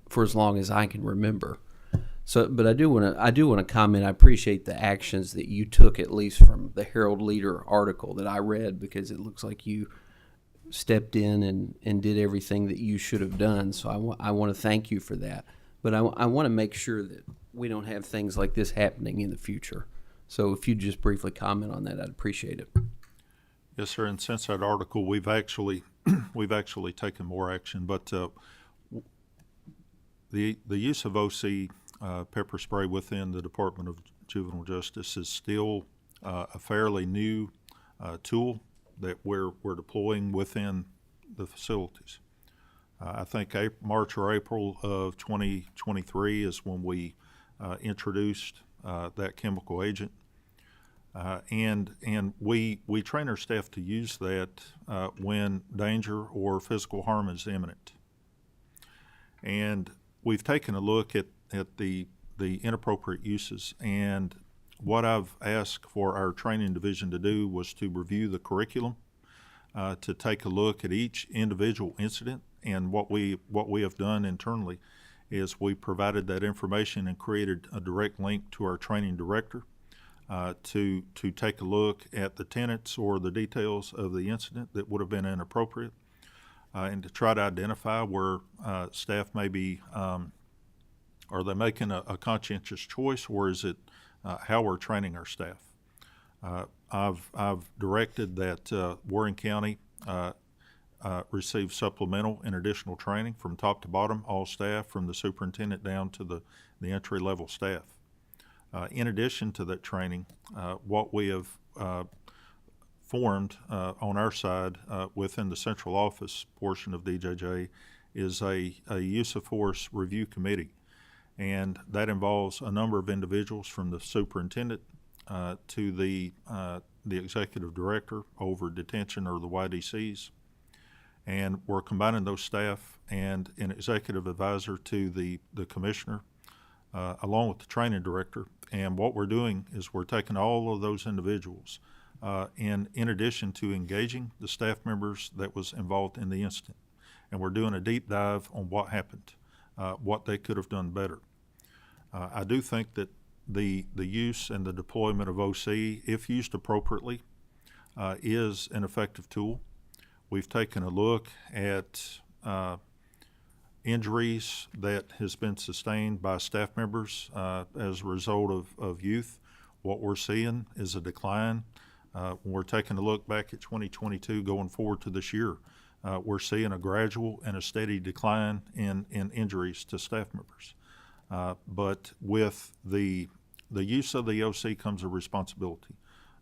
[SPEAKER 1] for as long as I can remember. So, but I do want to comment. I appreciate the actions that you took, at least from the Herald Leader article that I read, because it looks like you stepped in and did everything that you should have done. So I want to thank you for that. But I want to make sure that we don't have things like this happening in the future. So if you just briefly comment on that, I'd appreciate it.
[SPEAKER 6] Yes, sir. And since that article, we've actually taken more action. But the use of OC pepper spray within the Department of Juvenile Justice is still a fairly new tool that we're deploying within the facilities. I think March or April of 2023 is when we introduced that chemical agent. And we train our staff to use that when danger or physical harm is imminent. And we've taken a look at the inappropriate uses, and what I've asked for our training division to do was to review the curriculum, to take a look at each individual incident. And what we have done internally is we provided that information and created a direct link to our training director to take a look at the tenets or the details of the incident that would have been inappropriate, and to try to identify where staff may be, are they making a conscientious choice, or is it how we're training our staff. I've directed that Warren County receive supplemental and additional training from top to bottom, all staff, from the superintendent down to the entry-level staff. In addition to that training, what we have formed on our side within the central office portion of DJJ is a use of force review committee. And that involves a number of individuals from the superintendent to the executive director over detention or the YDCs. And we're combining those staff and an executive advisor to the commissioner, along with the training director. And what we're doing is we're taking all of those individuals, in addition to engaging the staff members that was involved in the incident. And we're doing a deep dive on what happened, what they could have done better. I do think that the use and the deployment of OC, if used appropriately, is an effective tool. We've taken a look at injuries that has been sustained by staff members as a result of youth. What we're seeing is a decline. When we're taking a look back at 2022 going forward to this year, we're seeing a gradual and a steady decline in injuries to staff members. But with the use of the OC comes a responsibility.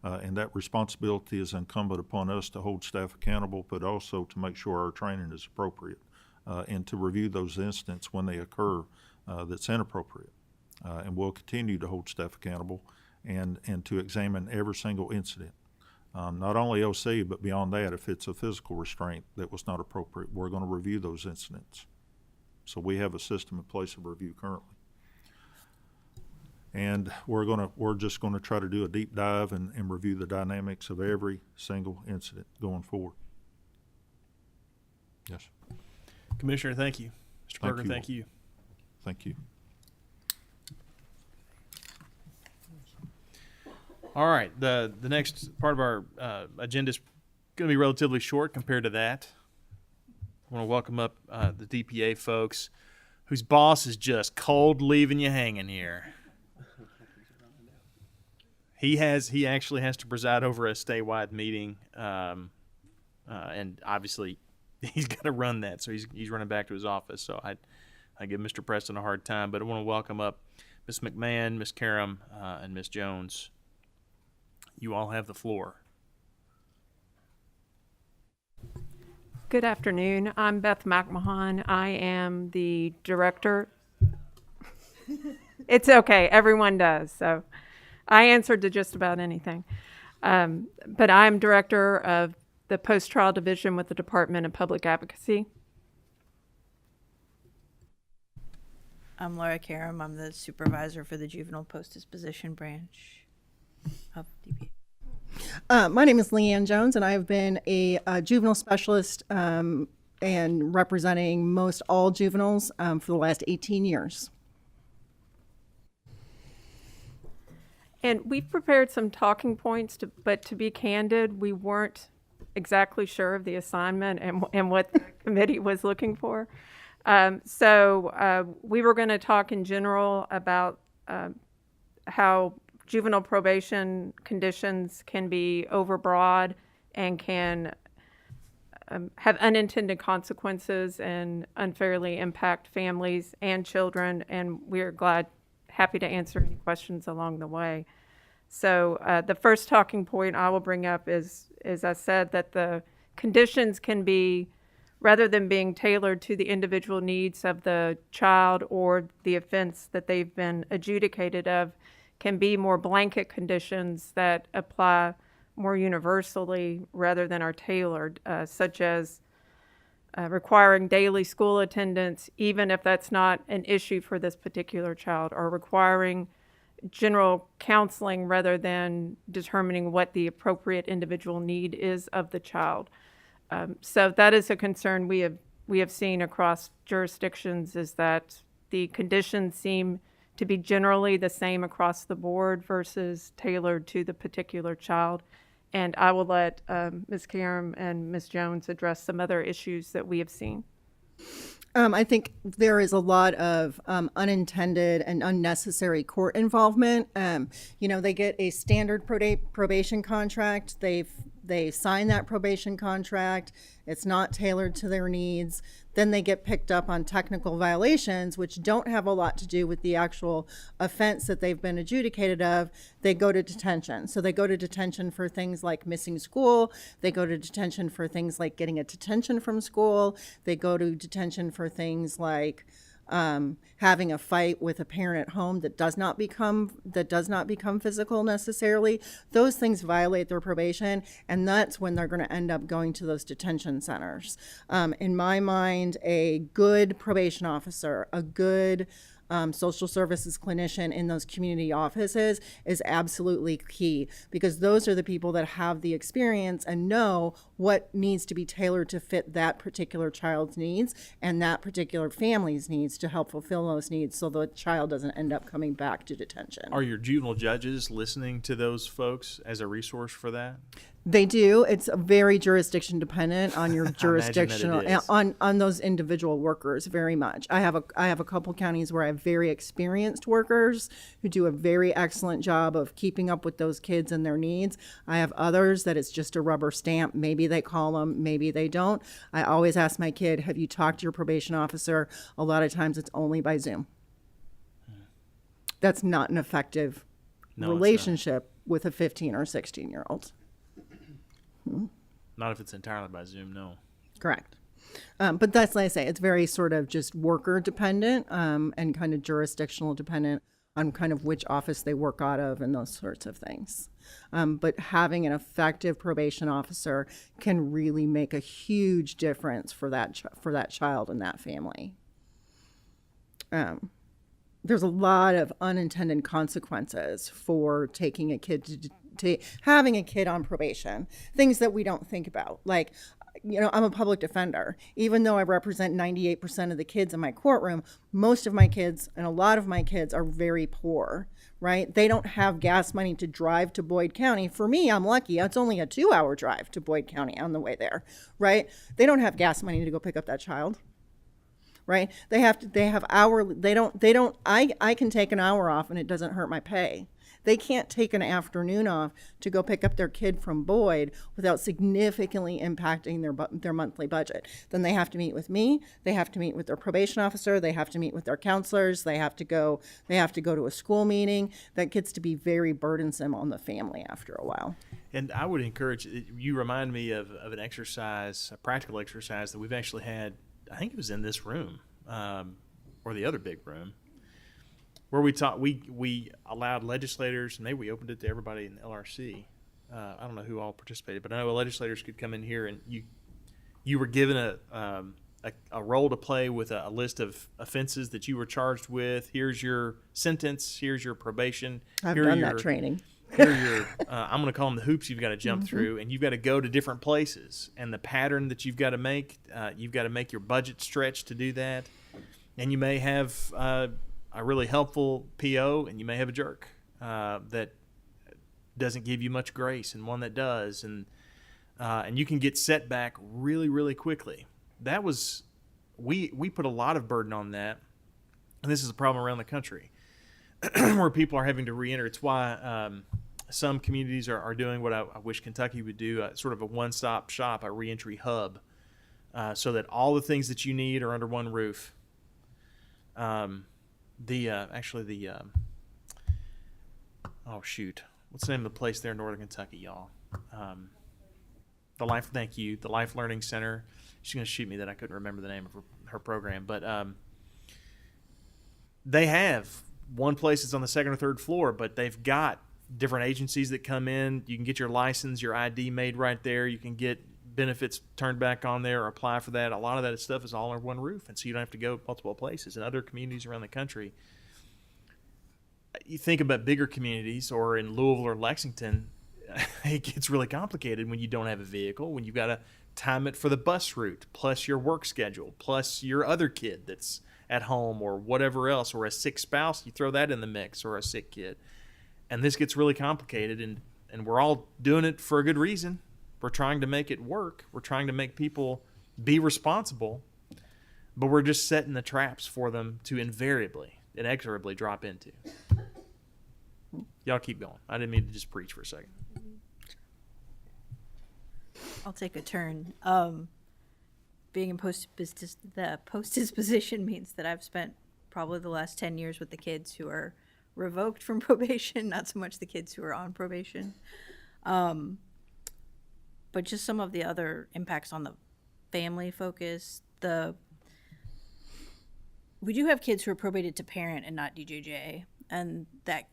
[SPEAKER 6] And that responsibility is incumbent upon us to hold staff accountable, but also to make sure our training is appropriate and to review those incidents when they occur that's inappropriate. And we'll continue to hold staff accountable and to examine every single incident. Not only OC, but beyond that, if it's a physical restraint that was not appropriate, we're going to review those incidents. So we have a system in place of review currently. And we're just going to try to do a deep dive and review the dynamics of every single incident going forward. Yes.
[SPEAKER 8] Commissioner, thank you. Mr.
[SPEAKER 6] Thank
[SPEAKER 8] Berger,
[SPEAKER 6] you.
[SPEAKER 8] thank you.
[SPEAKER 6] Thank you.
[SPEAKER 8] All right, the next part of our agenda is going to be relatively short compared to that. I want to welcome up the DPA folks, whose boss is just cold leaving you hanging here. He actually has to preside over a statewide meeting, and obviously he's got to run that, so he's running back to his office. So I give Mr. Preston a hard time, but I want to welcome up Ms. McMahon, Ms. Karam, and Ms. Jones. You all have the floor.
[SPEAKER 14] Good afternoon. I'm Beth McMahon. I am the director. It's okay. Everyone does. So I answered to just about anything. But I'm director of the post-trial division with the Department of Public Advocacy.
[SPEAKER 15] I'm Laura Karam. I'm the supervisor for the Juvenile Post-Disposition branch of DPA.
[SPEAKER 16] My name is Leanne Jones, and I have been a juvenile specialist and representing most all juveniles for the last 18 years.
[SPEAKER 14] And we've prepared some talking points, but to be candid, we weren't exactly sure of the assignment and what the committee was looking for. So we were going to talk in general about how juvenile probation conditions can be overbroad and can have unintended consequences and unfairly impact families and children. And we're happy to answer any questions along the way. So the first talking point I will bring up is, as I said, that the conditions can be rather than being tailored to the individual needs of the child or the offense that they've been adjudicated of, can be more blanket conditions that apply more universally rather than are tailored, such as requiring daily school attendance, even if that's not an issue for this particular child, or requiring general counseling rather than determining what the appropriate individual need is of the child. So that is a concern we have seen across jurisdictions, is that the conditions seem to be generally the same across the board versus tailored to the particular child. And I will let Ms. Karam and Ms. Jones address some other issues that we have seen.
[SPEAKER 16] I think there is a lot of unintended and unnecessary court involvement. They get a standard probation contract. They sign that probation contract. It's not tailored to their needs. Then they get picked up on technical violations, which don't have a lot to do with the actual offense that they've been adjudicated of. They go to detention. So they go to detention for things like missing school. They go to detention for things like getting a detention from school. They go to detention for things like having a fight with a parent at home that does not become physical necessarily. Those things violate their probation, and that's when they're going to end up going to those detention centers. In my mind, a good probation officer, a good social services clinician in those community offices is absolutely key, because those are the people that have the experience and know what needs to be tailored to fit that particular child's needs and that particular family's needs to help fulfill those needs, so the child doesn't end up coming back to detention.
[SPEAKER 8] Are your juvenile judges listening to those folks as a resource for that?
[SPEAKER 16] They do. It's very jurisdiction dependent on your
[SPEAKER 8] I imagine that
[SPEAKER 16] jurisdictional
[SPEAKER 8] it is.
[SPEAKER 16] on those individual workers, very much. I have a couple counties where I have very experienced workers who do a very excellent job of keeping up with those kids and their needs. I have others that it's just a rubber stamp. Maybe they call them, maybe they don't. I always ask my kid, have you talked to your probation officer? A lot of times it's only by Zoom. That's not an effective relationship with a 15 or 16-year-old.
[SPEAKER 8] Not if it's entirely by Zoom, no.
[SPEAKER 16] Correct. But that's like I say, it's very sort of just worker dependent and kind of jurisdictional dependent on kind of which office they work out of and those sorts of things. But having an effective probation officer can really make a huge difference for that child and that family. There's a lot of unintended consequences for taking a kid to having a kid on probation, things that we don't think about. Like, I'm a public defender. Even though I represent 98% of the kids in my courtroom, most of my kids and a lot of my kids are very poor, right? They don't have gas money to drive to Boyd County. For me, I'm lucky. It's only a 2-hour drive to Boyd County on the way there, right? They don't have gas money to go pick up that child. Right? I can take an hour off and it doesn't hurt my pay. They can't take an afternoon off to go pick up their kid from Boyd without significantly impacting their monthly budget. Then they have to meet with me. They have to meet with their probation officer. They have to meet with their counselors. They have to go to a school meeting. That gets to be very burdensome on the family after a while.
[SPEAKER 8] And I would encourage, you remind me of an exercise, a practical exercise that we've actually had. I think it was in this room, or the other big room, where we allowed legislators, and maybe we opened it to everybody in the LRC. I don't know who all participated, but I know legislators could come in here, and you were given a role to play with a list of offenses that you were charged with. Here's your sentence. Here's your probation.
[SPEAKER 16] I've done that training.
[SPEAKER 8] Here are your, I'm going to call them the hoops you've got to jump through, and you've got to go to different places. And the pattern that you've got to make your budget stretch to do that. And you may have a really helpful PO, and you may have a jerk that doesn't give you much grace, and one that does, and you can get set back really, really quickly. That was we put a lot of burden on that, and this is a problem around the country where people are having to reenter. It's why some communities are doing what I wish Kentucky would do, sort of a one-stop shop, a reentry hub, so that all the things that you need are under one roof. What's the name of the place there in northern Kentucky, y'all? Thank you, the Life Learning Center. She's going to shoot me that I couldn't remember the name of her program, but they have one place that's on the second or third floor, but they've got different agencies that come in. You can get your license, your ID made right there. You can get benefits turned back on there or apply for that. A lot of that stuff is all under one roof, and so you don't have to go multiple places. In other communities around the country, you think about bigger communities, or in Louisville or Lexington, it gets really complicated when you don't have a vehicle, when you've got to time it for the bus route, plus your work schedule, plus your other kid that's at home or whatever else, or a sick spouse, you throw that in the mix, or a sick kid. And this gets really complicated, and we're all doing it for a good reason. We're trying to make it work. We're trying to make people be responsible, but we're just setting the traps for them to invariably, inexorably drop into. Y'all keep going. I didn't mean to just preach for a second.
[SPEAKER 15] I'll take a turn. Being in the posted position means that I've spent probably the last 10 years with the kids who are revoked from probation, not so much the kids who are on probation. But just some of the other impacts on the family focus. We do have kids who are probated to parent and not DJJ, and that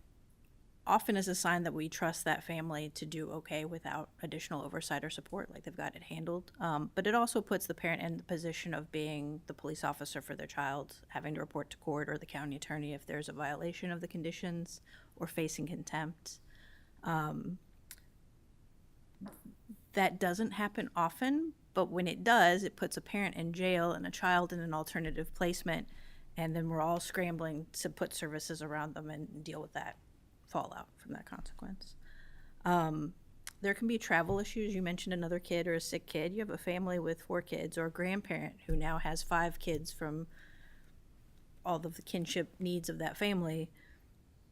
[SPEAKER 15] often is a sign that we trust that family to do okay without additional oversight or support, like they've got it handled. But it also puts the parent in the position of being the police officer for their child, having to report to court or the county attorney if there's a violation of the conditions, or facing contempt. That doesn't happen often, but when it does, it puts a parent in jail and a child in an alternative placement, and then we're all scrambling to put services around them and deal with that fallout from that consequence. There can be travel issues. You mentioned another kid or a sick kid. You have a family with 4 kids, or a grandparent who now has 5 kids from all of the kinship needs of that family.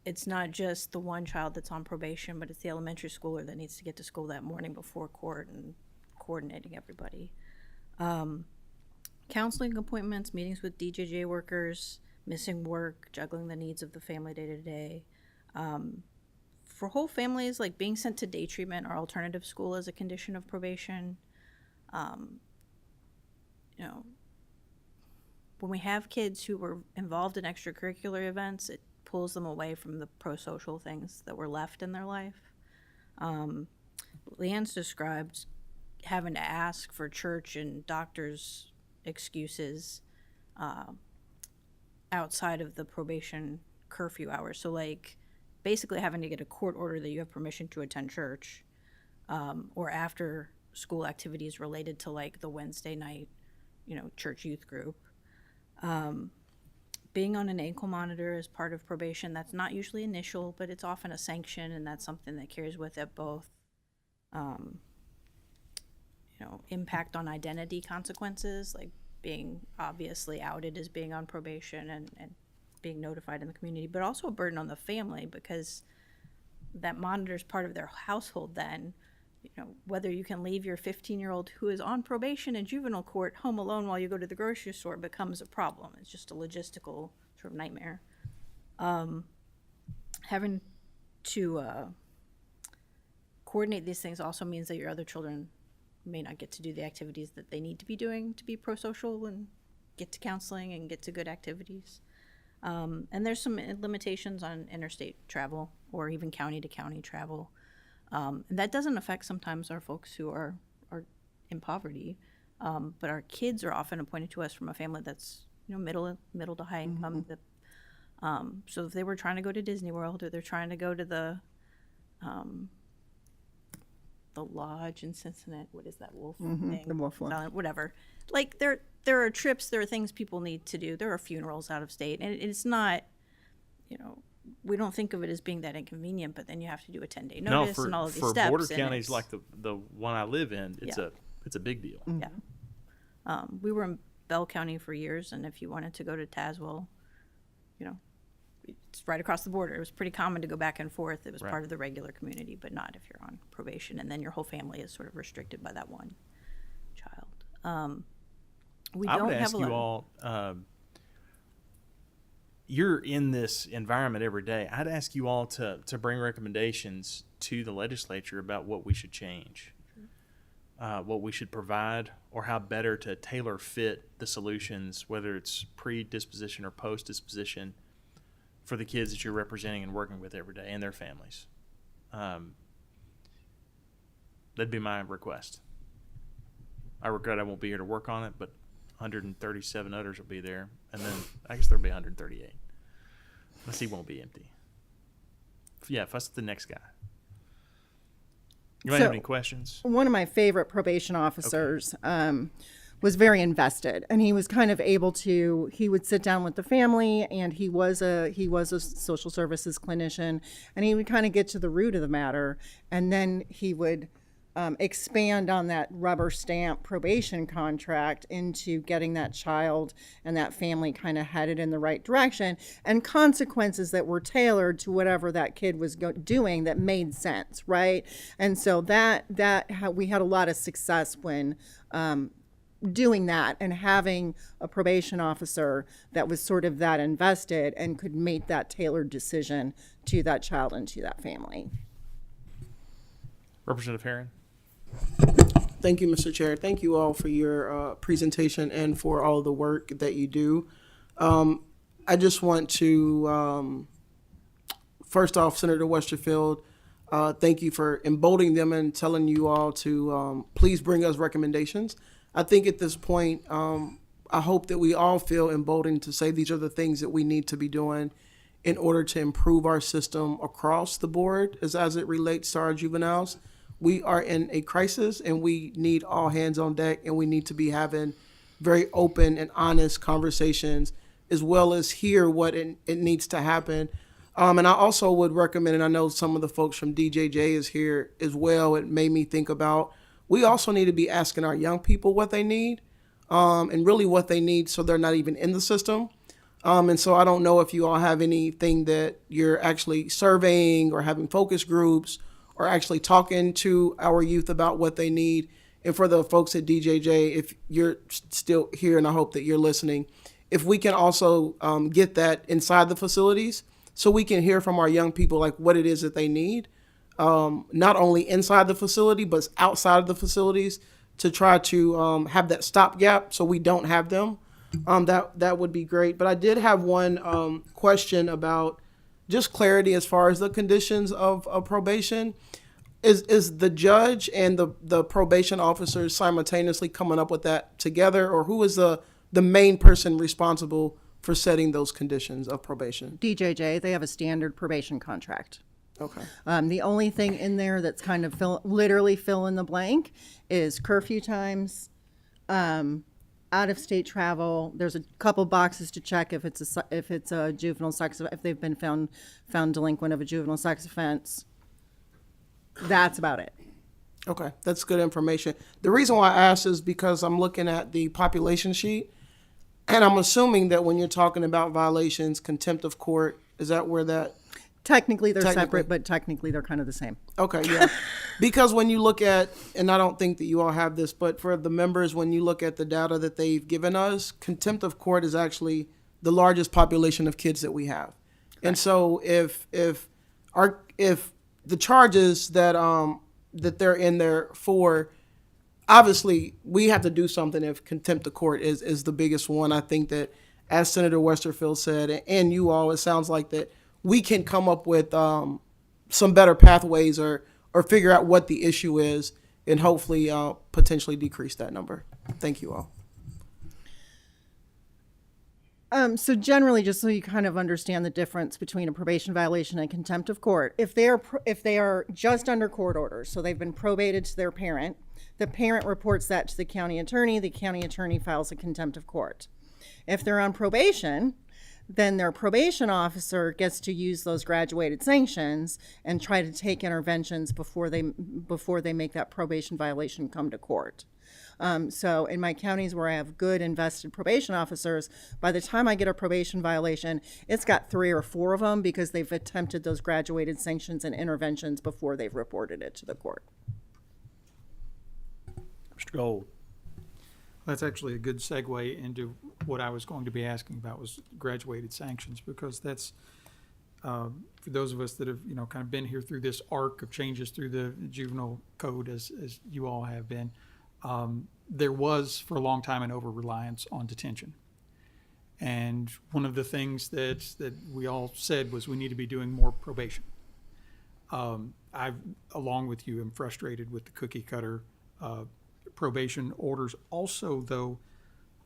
[SPEAKER 15] It's not just the one child that's on probation, but it's the elementary schooler that needs to get to school that morning before court and coordinating everybody. Counseling appointments, meetings with DJJ workers, missing work, juggling the needs of the family day to day. For whole families, like being sent to day treatment or alternative school as a condition of probation. When we have kids who were involved in extracurricular events, it pulls them away from the pro-social things that were left in their life. Leanne's described having to ask for church and doctor's excuses outside of the probation curfew hours. So, like, basically having to get a court order that you have permission to attend church, or after school activities related to, like, the Wednesday night, church youth group. Being on an ankle monitor as part of probation, that's not usually initial, but it's often a sanction, and that's something that carries with it both, impact on identity consequences, like being obviously outed as being on probation and being notified in the community, but also a burden on the family, because that monitor is part of their household then. Whether you can leave your 15-year-old who is on probation in juvenile court home alone while you go to the grocery store becomes a problem. It's just a logistical sort of nightmare. Having to coordinate these things also means that your other children may not get to do the activities that they need to be doing to be pro-social and get to counseling and get to good activities. And there's some limitations on interstate travel or even county-to-county travel. And that doesn't affect sometimes our folks who are in poverty, but our kids are often appointed to us from a family that's middle to high income. So if they were trying to go to Disney World, or they're trying to go to the lodge in Cincinnati, what is that wolf thing?
[SPEAKER 16] The wolf one.
[SPEAKER 15] Whatever. Like there are trips, there are things people need to do. There are funerals out of state, and it's not, we don't think of it as being that inconvenient, but then you have to do a 10-day notice and all of these steps.
[SPEAKER 8] For border counties like the one I live in, it's a big deal.
[SPEAKER 15] Yeah. We were in Bell County for years, and if you wanted to go to Tazewell, it's right across the border. It was pretty common to go back and forth. It was part of the regular community, but not if you're on probation, and then your whole family is sort of restricted by that one child.
[SPEAKER 8] I would ask you all, you're in this environment every day. I'd ask you all to bring recommendations to the legislature about what we should change. what we should provide, or how better to tailor fit the solutions, whether it's pre-disposition or post-disposition, for the kids that you're representing and working with every day and their families. That'd be my request. I regret I won't be here to work on it, but 137 others will be there, and then I guess there'll be 138. The seat won't be empty. Yeah, fuss the next guy. You might have any questions?
[SPEAKER 16] One of my favorite probation officers was very invested, and he was kind of able to. He would sit down with the family, and he was a social services clinician, and he would kind of get to the root of the matter, and then he would expand on that rubber stamp probation contract into getting that child and that family kind of headed in the right direction, and consequences that were tailored to whatever that kid was doing that made sense, right? And so we had a lot of success when doing that, and having a probation officer that was sort of that invested and could make that tailored decision to that child and to that family.
[SPEAKER 8] Representative Herron?
[SPEAKER 3] Thank you, Mr. Chair. Thank you all for your presentation and for all the work that you do. I just want to, first off, Senator Westerfield, thank you for emboldening them and telling you all to please bring us recommendations. I think at this point, I hope that we all feel emboldened to say these are the things that we need to be doing in order to improve our system across the board as it relates to our juveniles. We are in a crisis, and we need all hands on deck, and we need to be having very open and honest conversations, as well as hear what it needs to happen. And I also would recommend, and I know some of the folks from DJJ is here as well, it made me think about, we also need to be asking our young people what they need, and really what they need so they're not even in the system. And so I don't know if you all have anything that you're actually surveying or having focus groups or actually talking to our youth about what they need. And for the folks at DJJ, if you're still here, and I hope that you're listening, if we can also get that inside the facilities so we can hear from our young people like what it is that they need, not only inside the facility, but outside of the facilities, to try to have that stopgap so we don't have them. That would be great. But I did have one question about just clarity as far as the conditions of probation. Is the judge and the probation officers simultaneously coming up with that together, or who is the main person responsible for setting those conditions of probation?
[SPEAKER 16] DJJ, they have a standard probation contract.
[SPEAKER 3] Okay.
[SPEAKER 16] The only thing in there that's kind of literally fill in the blank is curfew times, out of state travel. There's a couple boxes to check if it's a juvenile sex, if they've been found delinquent of a juvenile sex offense. That's about it.
[SPEAKER 3] Okay, that's good information. The reason why I asked is because I'm looking at the population sheet, and I'm assuming that when you're talking about violations, contempt of court, is that where that?
[SPEAKER 16] Technically they're separate, but technically they're kind of the same.
[SPEAKER 3] Okay, yeah. Because when you look at, and I don't think that you all have this, but for the members, when you look at the data that they've given us, contempt of court is actually the largest population of kids that we have. And so if the charges that they're in there for, obviously we have to do something if contempt of court is the biggest one. I think that, as Senator Westerfield said, and you all, it sounds like that we can come up with some better pathways or figure out what the issue is, and hopefully potentially decrease that number. Thank you all.
[SPEAKER 16] So generally, just so you kind of understand the difference between a probation violation and contempt of court, if they are just under court orders, so they've been probated to their parent, the parent reports that to the county attorney files a contempt of court. If they're on probation, then their probation officer gets to use those graduated sanctions and try to take interventions before they make that probation violation come to court. So in my counties where I have good invested probation officers, by the time I get a probation violation, it's got 3 or 4 of them because they've attempted those graduated sanctions and interventions before they've reported it to the court.
[SPEAKER 8] Mr. Gold.
[SPEAKER 13] That's actually a good segue into what I was going to be asking about, was graduated sanctions, because that's, for those of us that have, kind of been here through this arc of changes through the juvenile code as you all have been, there was for a long time an over-reliance on detention. And one of the things that we all said was we need to be doing more probation. I, along with you, am frustrated with the cookie cutter probation orders. Also, though,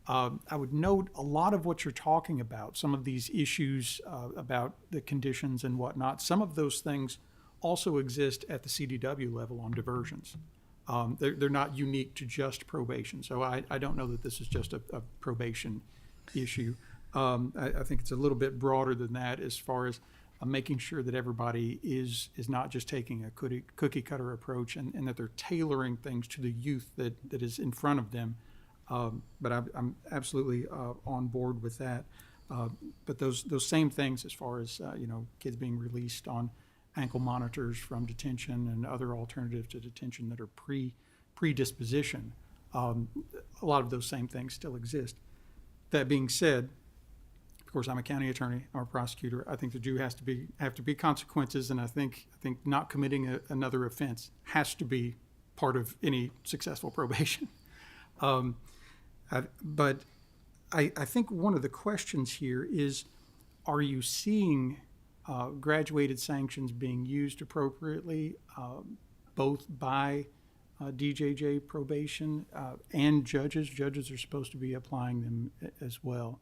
[SPEAKER 13] I would note a lot of what you're talking about, some of these issues about the conditions and whatnot, some of those things also exist at the CDW level on diversions. They're not unique to just probation. So I don't know that this is just a probation issue. I think it's a little bit broader than that as far as making sure that everybody is not just taking a cookie cutter approach and that they're tailoring things to the youth that is in front of them. But I'm absolutely on board with that. But those same things as far as kids being released on ankle monitors from detention and other alternatives to detention that are predisposition, a lot of those same things still exist. That being said, of course, I'm a county attorney, I'm a prosecutor. I think there do have to be consequences, and I think not committing another offense has to be part of any successful probation. But I think one of the questions here is, are you seeing graduated sanctions being used appropriately, both by DJJ probation and judges? Judges are supposed to be applying them as well.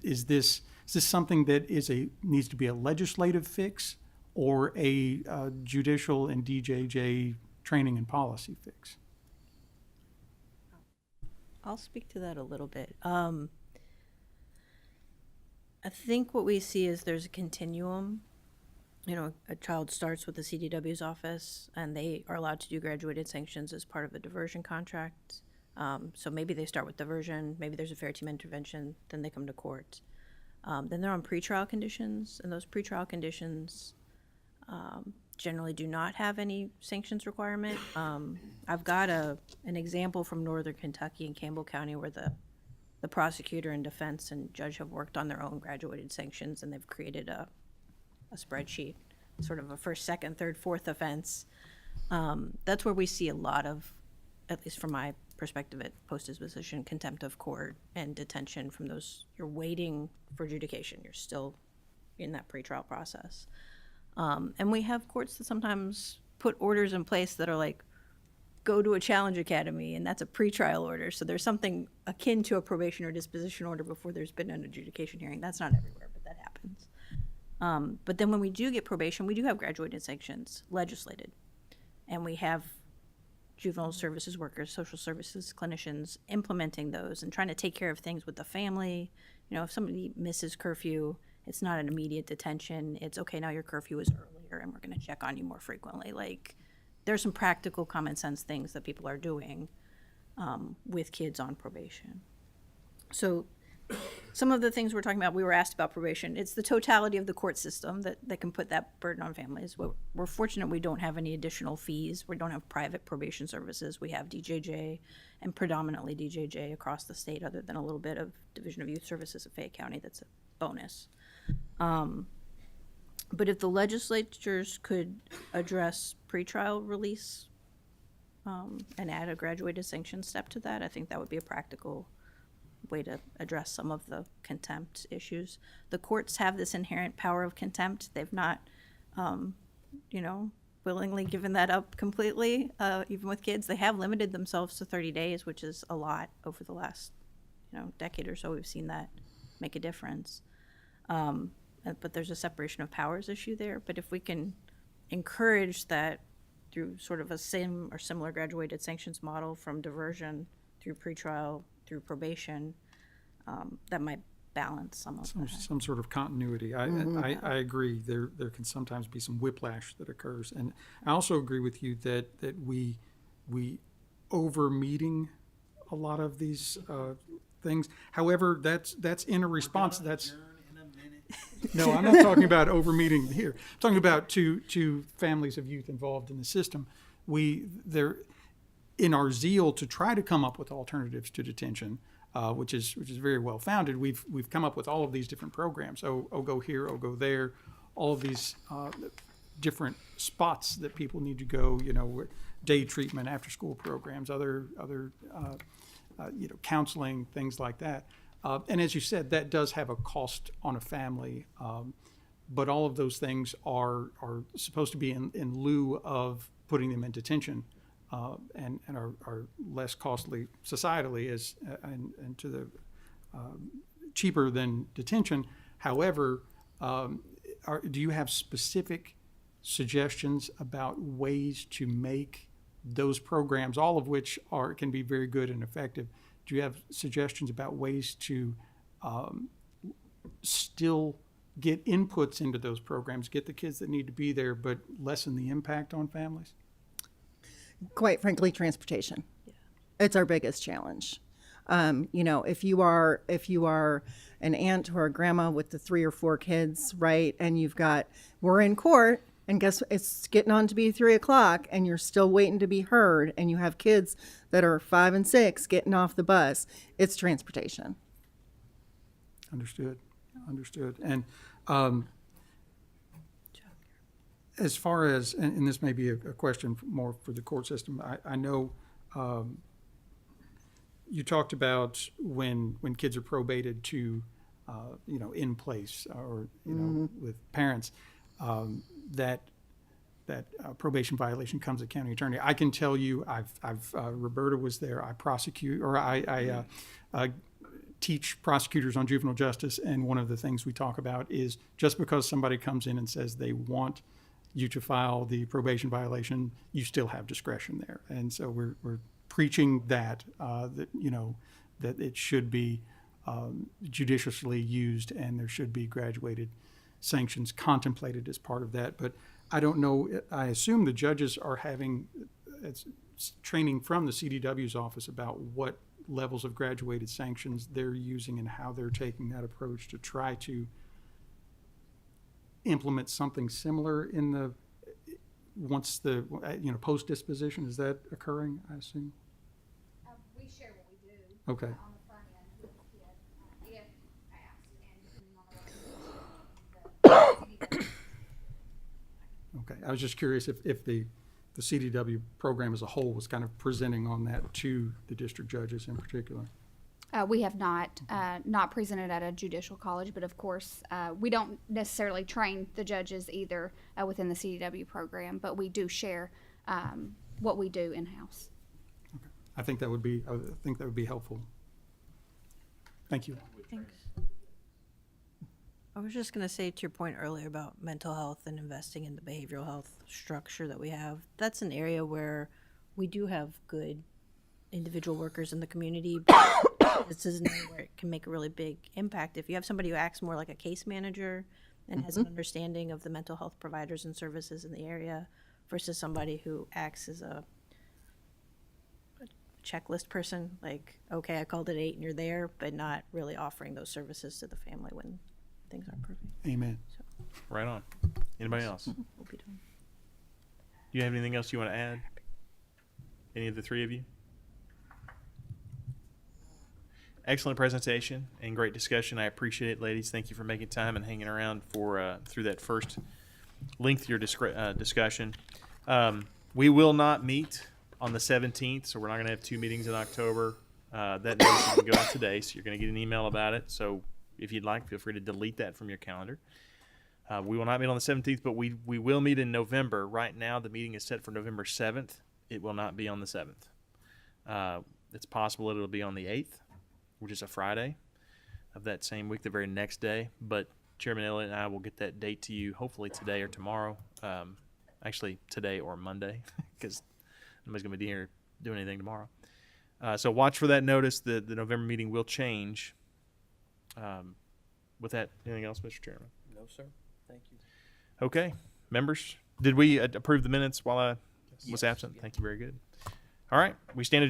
[SPEAKER 13] Is this something that needs to be a legislative fix or a judicial and DJJ training and policy fix?
[SPEAKER 15] I'll speak to that a little bit. I think what we see is there's a continuum. A child starts with the CDW's office and they are allowed to do graduated sanctions as part of a diversion contract. So maybe they start with diversion, maybe there's a fair team intervention, then they come to court. Then they're on pretrial conditions, and those pretrial conditions generally do not have any sanctions requirement. I've got an example from Northern Kentucky in Campbell County where the prosecutor and defense and judge have worked on their own graduated sanctions, and they've created a spreadsheet, sort of a first, second, third, fourth offense. That's where we see a lot of, at least from my perspective at post-disposition, contempt of court and detention from those. You're waiting for adjudication. You're still in that pretrial process. And we have courts that sometimes put orders in place that are like, go to a challenge academy, and that's a pretrial order. So there's something akin to a probation or disposition order before there's been an adjudication hearing. That's not everywhere, but that happens. But then when we do get probation, we do have graduated sanctions legislated. And we have juvenile services workers, social services clinicians implementing those and trying to take care of things with the family. If somebody misses curfew, it's not an immediate detention. It's okay, now your curfew is earlier and we're going to check on you more frequently. Like, there's some practical common sense things that people are doing with kids on probation. So some of the things we're talking about, we were asked about probation. It's the totality of the court system that can put that burden on families. We're fortunate we don't have any additional fees. We don't have private probation services. We have DJJ and predominantly DJJ across the state, other than a little bit of Division of Youth Services of Fayette County. That's a bonus. But if the legislatures could address pretrial release and add a graduated sanction step to that, I think that would be a practical way to address some of the contempt issues. The courts have this inherent power of contempt. They've not, willingly given that up completely, even with kids. They have limited themselves to 30 days, which is a lot over the last, decade or so. We've seen that make a difference. But there's a separation of powers issue there. But if we can encourage that through sort of a similar graduated sanctions model from diversion through pretrial, through probation, that might balance some of that.
[SPEAKER 13] Some sort of continuity. I agree. There can sometimes be some whiplash that occurs, and I also agree with you that we over meeting a lot of these things. However, that's in a response. That's no, I'm not talking about over meeting here. I'm talking about two families of youth involved in the system. In our zeal to try to come up with alternatives to detention, which is very well founded, we've come up with all of these different programs. Oh, go here, oh, go there, all of these. different spots that people need to go, day treatment, after school programs, other counseling, things like that. And as you said, that does have a cost on a family. But all of those things are supposed to be in lieu of putting them in detention, and are less costly societally and to the cheaper than detention. However, do you have specific suggestions about ways to make those programs, all of which can be very good and effective? Do you have suggestions about ways to still get inputs into those programs, get the kids that need to be there, but lessen the impact on families?
[SPEAKER 16] Quite frankly, transportation. It's our biggest challenge. If you are an aunt or a grandma with the 3 or 4 kids, right, and we're in court, and guess it's getting on to be 3 o'clock, and you're still waiting to be heard, and you have kids that are 5 and 6 getting off the bus. It's transportation.
[SPEAKER 13] Understood. And as far as, and this may be a question more for the court system, I know you talked about when kids are probated to, in place or, with parents, that probation violation comes to county attorney. I can tell you, Roberta was there. I prosecute, or I teach prosecutors on juvenile justice, and one of the things we talk about is just because somebody comes in and says they want you to file the probation violation, you still have discretion there. And so we're preaching that it should be judiciously used, and there should be graduated sanctions contemplated as part of that. But I don't know, I assume the judges are having training from the CDW's office about what levels of graduated sanctions they're using and how they're taking that approach to try to implement something similar in the once the post disposition. Is that occurring, I assume?
[SPEAKER 4] We share what we do.
[SPEAKER 13] Okay.
[SPEAKER 4] On the front end with the kid, if asked, and depending on
[SPEAKER 13] Okay. I was just curious if the CDW program as a whole was kind of presenting on that to the district judges in particular.
[SPEAKER 4] we have not presented at a judicial college, but of course, we don't necessarily train the judges either within the CDW program, but we do share what we do in-house.
[SPEAKER 13] Okay. I think that would be helpful. Thank you.
[SPEAKER 15] Thanks. I was just going to say, to your point earlier about mental health and investing in the behavioral health structure that we have, that's an area where we do have good individual workers in the community. This is an area where it can make a really big impact. If you have somebody who acts more like a case manager and has an understanding of the mental health providers and services in the area versus somebody who acts as a checklist person, like, okay, I called at 8 and you're there, but not really offering those services to the family when things aren't perfect.
[SPEAKER 13] Amen.
[SPEAKER 15] So,
[SPEAKER 8] Right on. Anybody else? Do
[SPEAKER 15] we'll be done.
[SPEAKER 8] you have anything else you want to add? Any of the 3 of you? Excellent presentation and great discussion. I appreciate it, ladies. Thank you for making time and hanging around for through that first lengthier discussion. We will not meet on the 17th, so we're not going to have 2 meetings in October. That notice will go out today, so you're going to get an email about it. So if you'd like, feel free to delete that from your calendar. We will not meet on the 17th, but we will meet in November. Right now, the meeting is set for November 7th. It will not be on the 7th. It's possible that it'll be on the 8th, which is a Friday of that same week, the very next day. But Chairman Elliott and I will get that date to you hopefully today or tomorrow. Actually, today or Monday, because nobody's going to be here doing anything tomorrow. So watch for that notice. The November meeting will change. With that, anything else, Mr. Chairman?
[SPEAKER 1] No, sir. Thank you.
[SPEAKER 8] Okay. Members, did we approve the minutes while I was absent? Thank you. Very good. All right. We stand adjourned.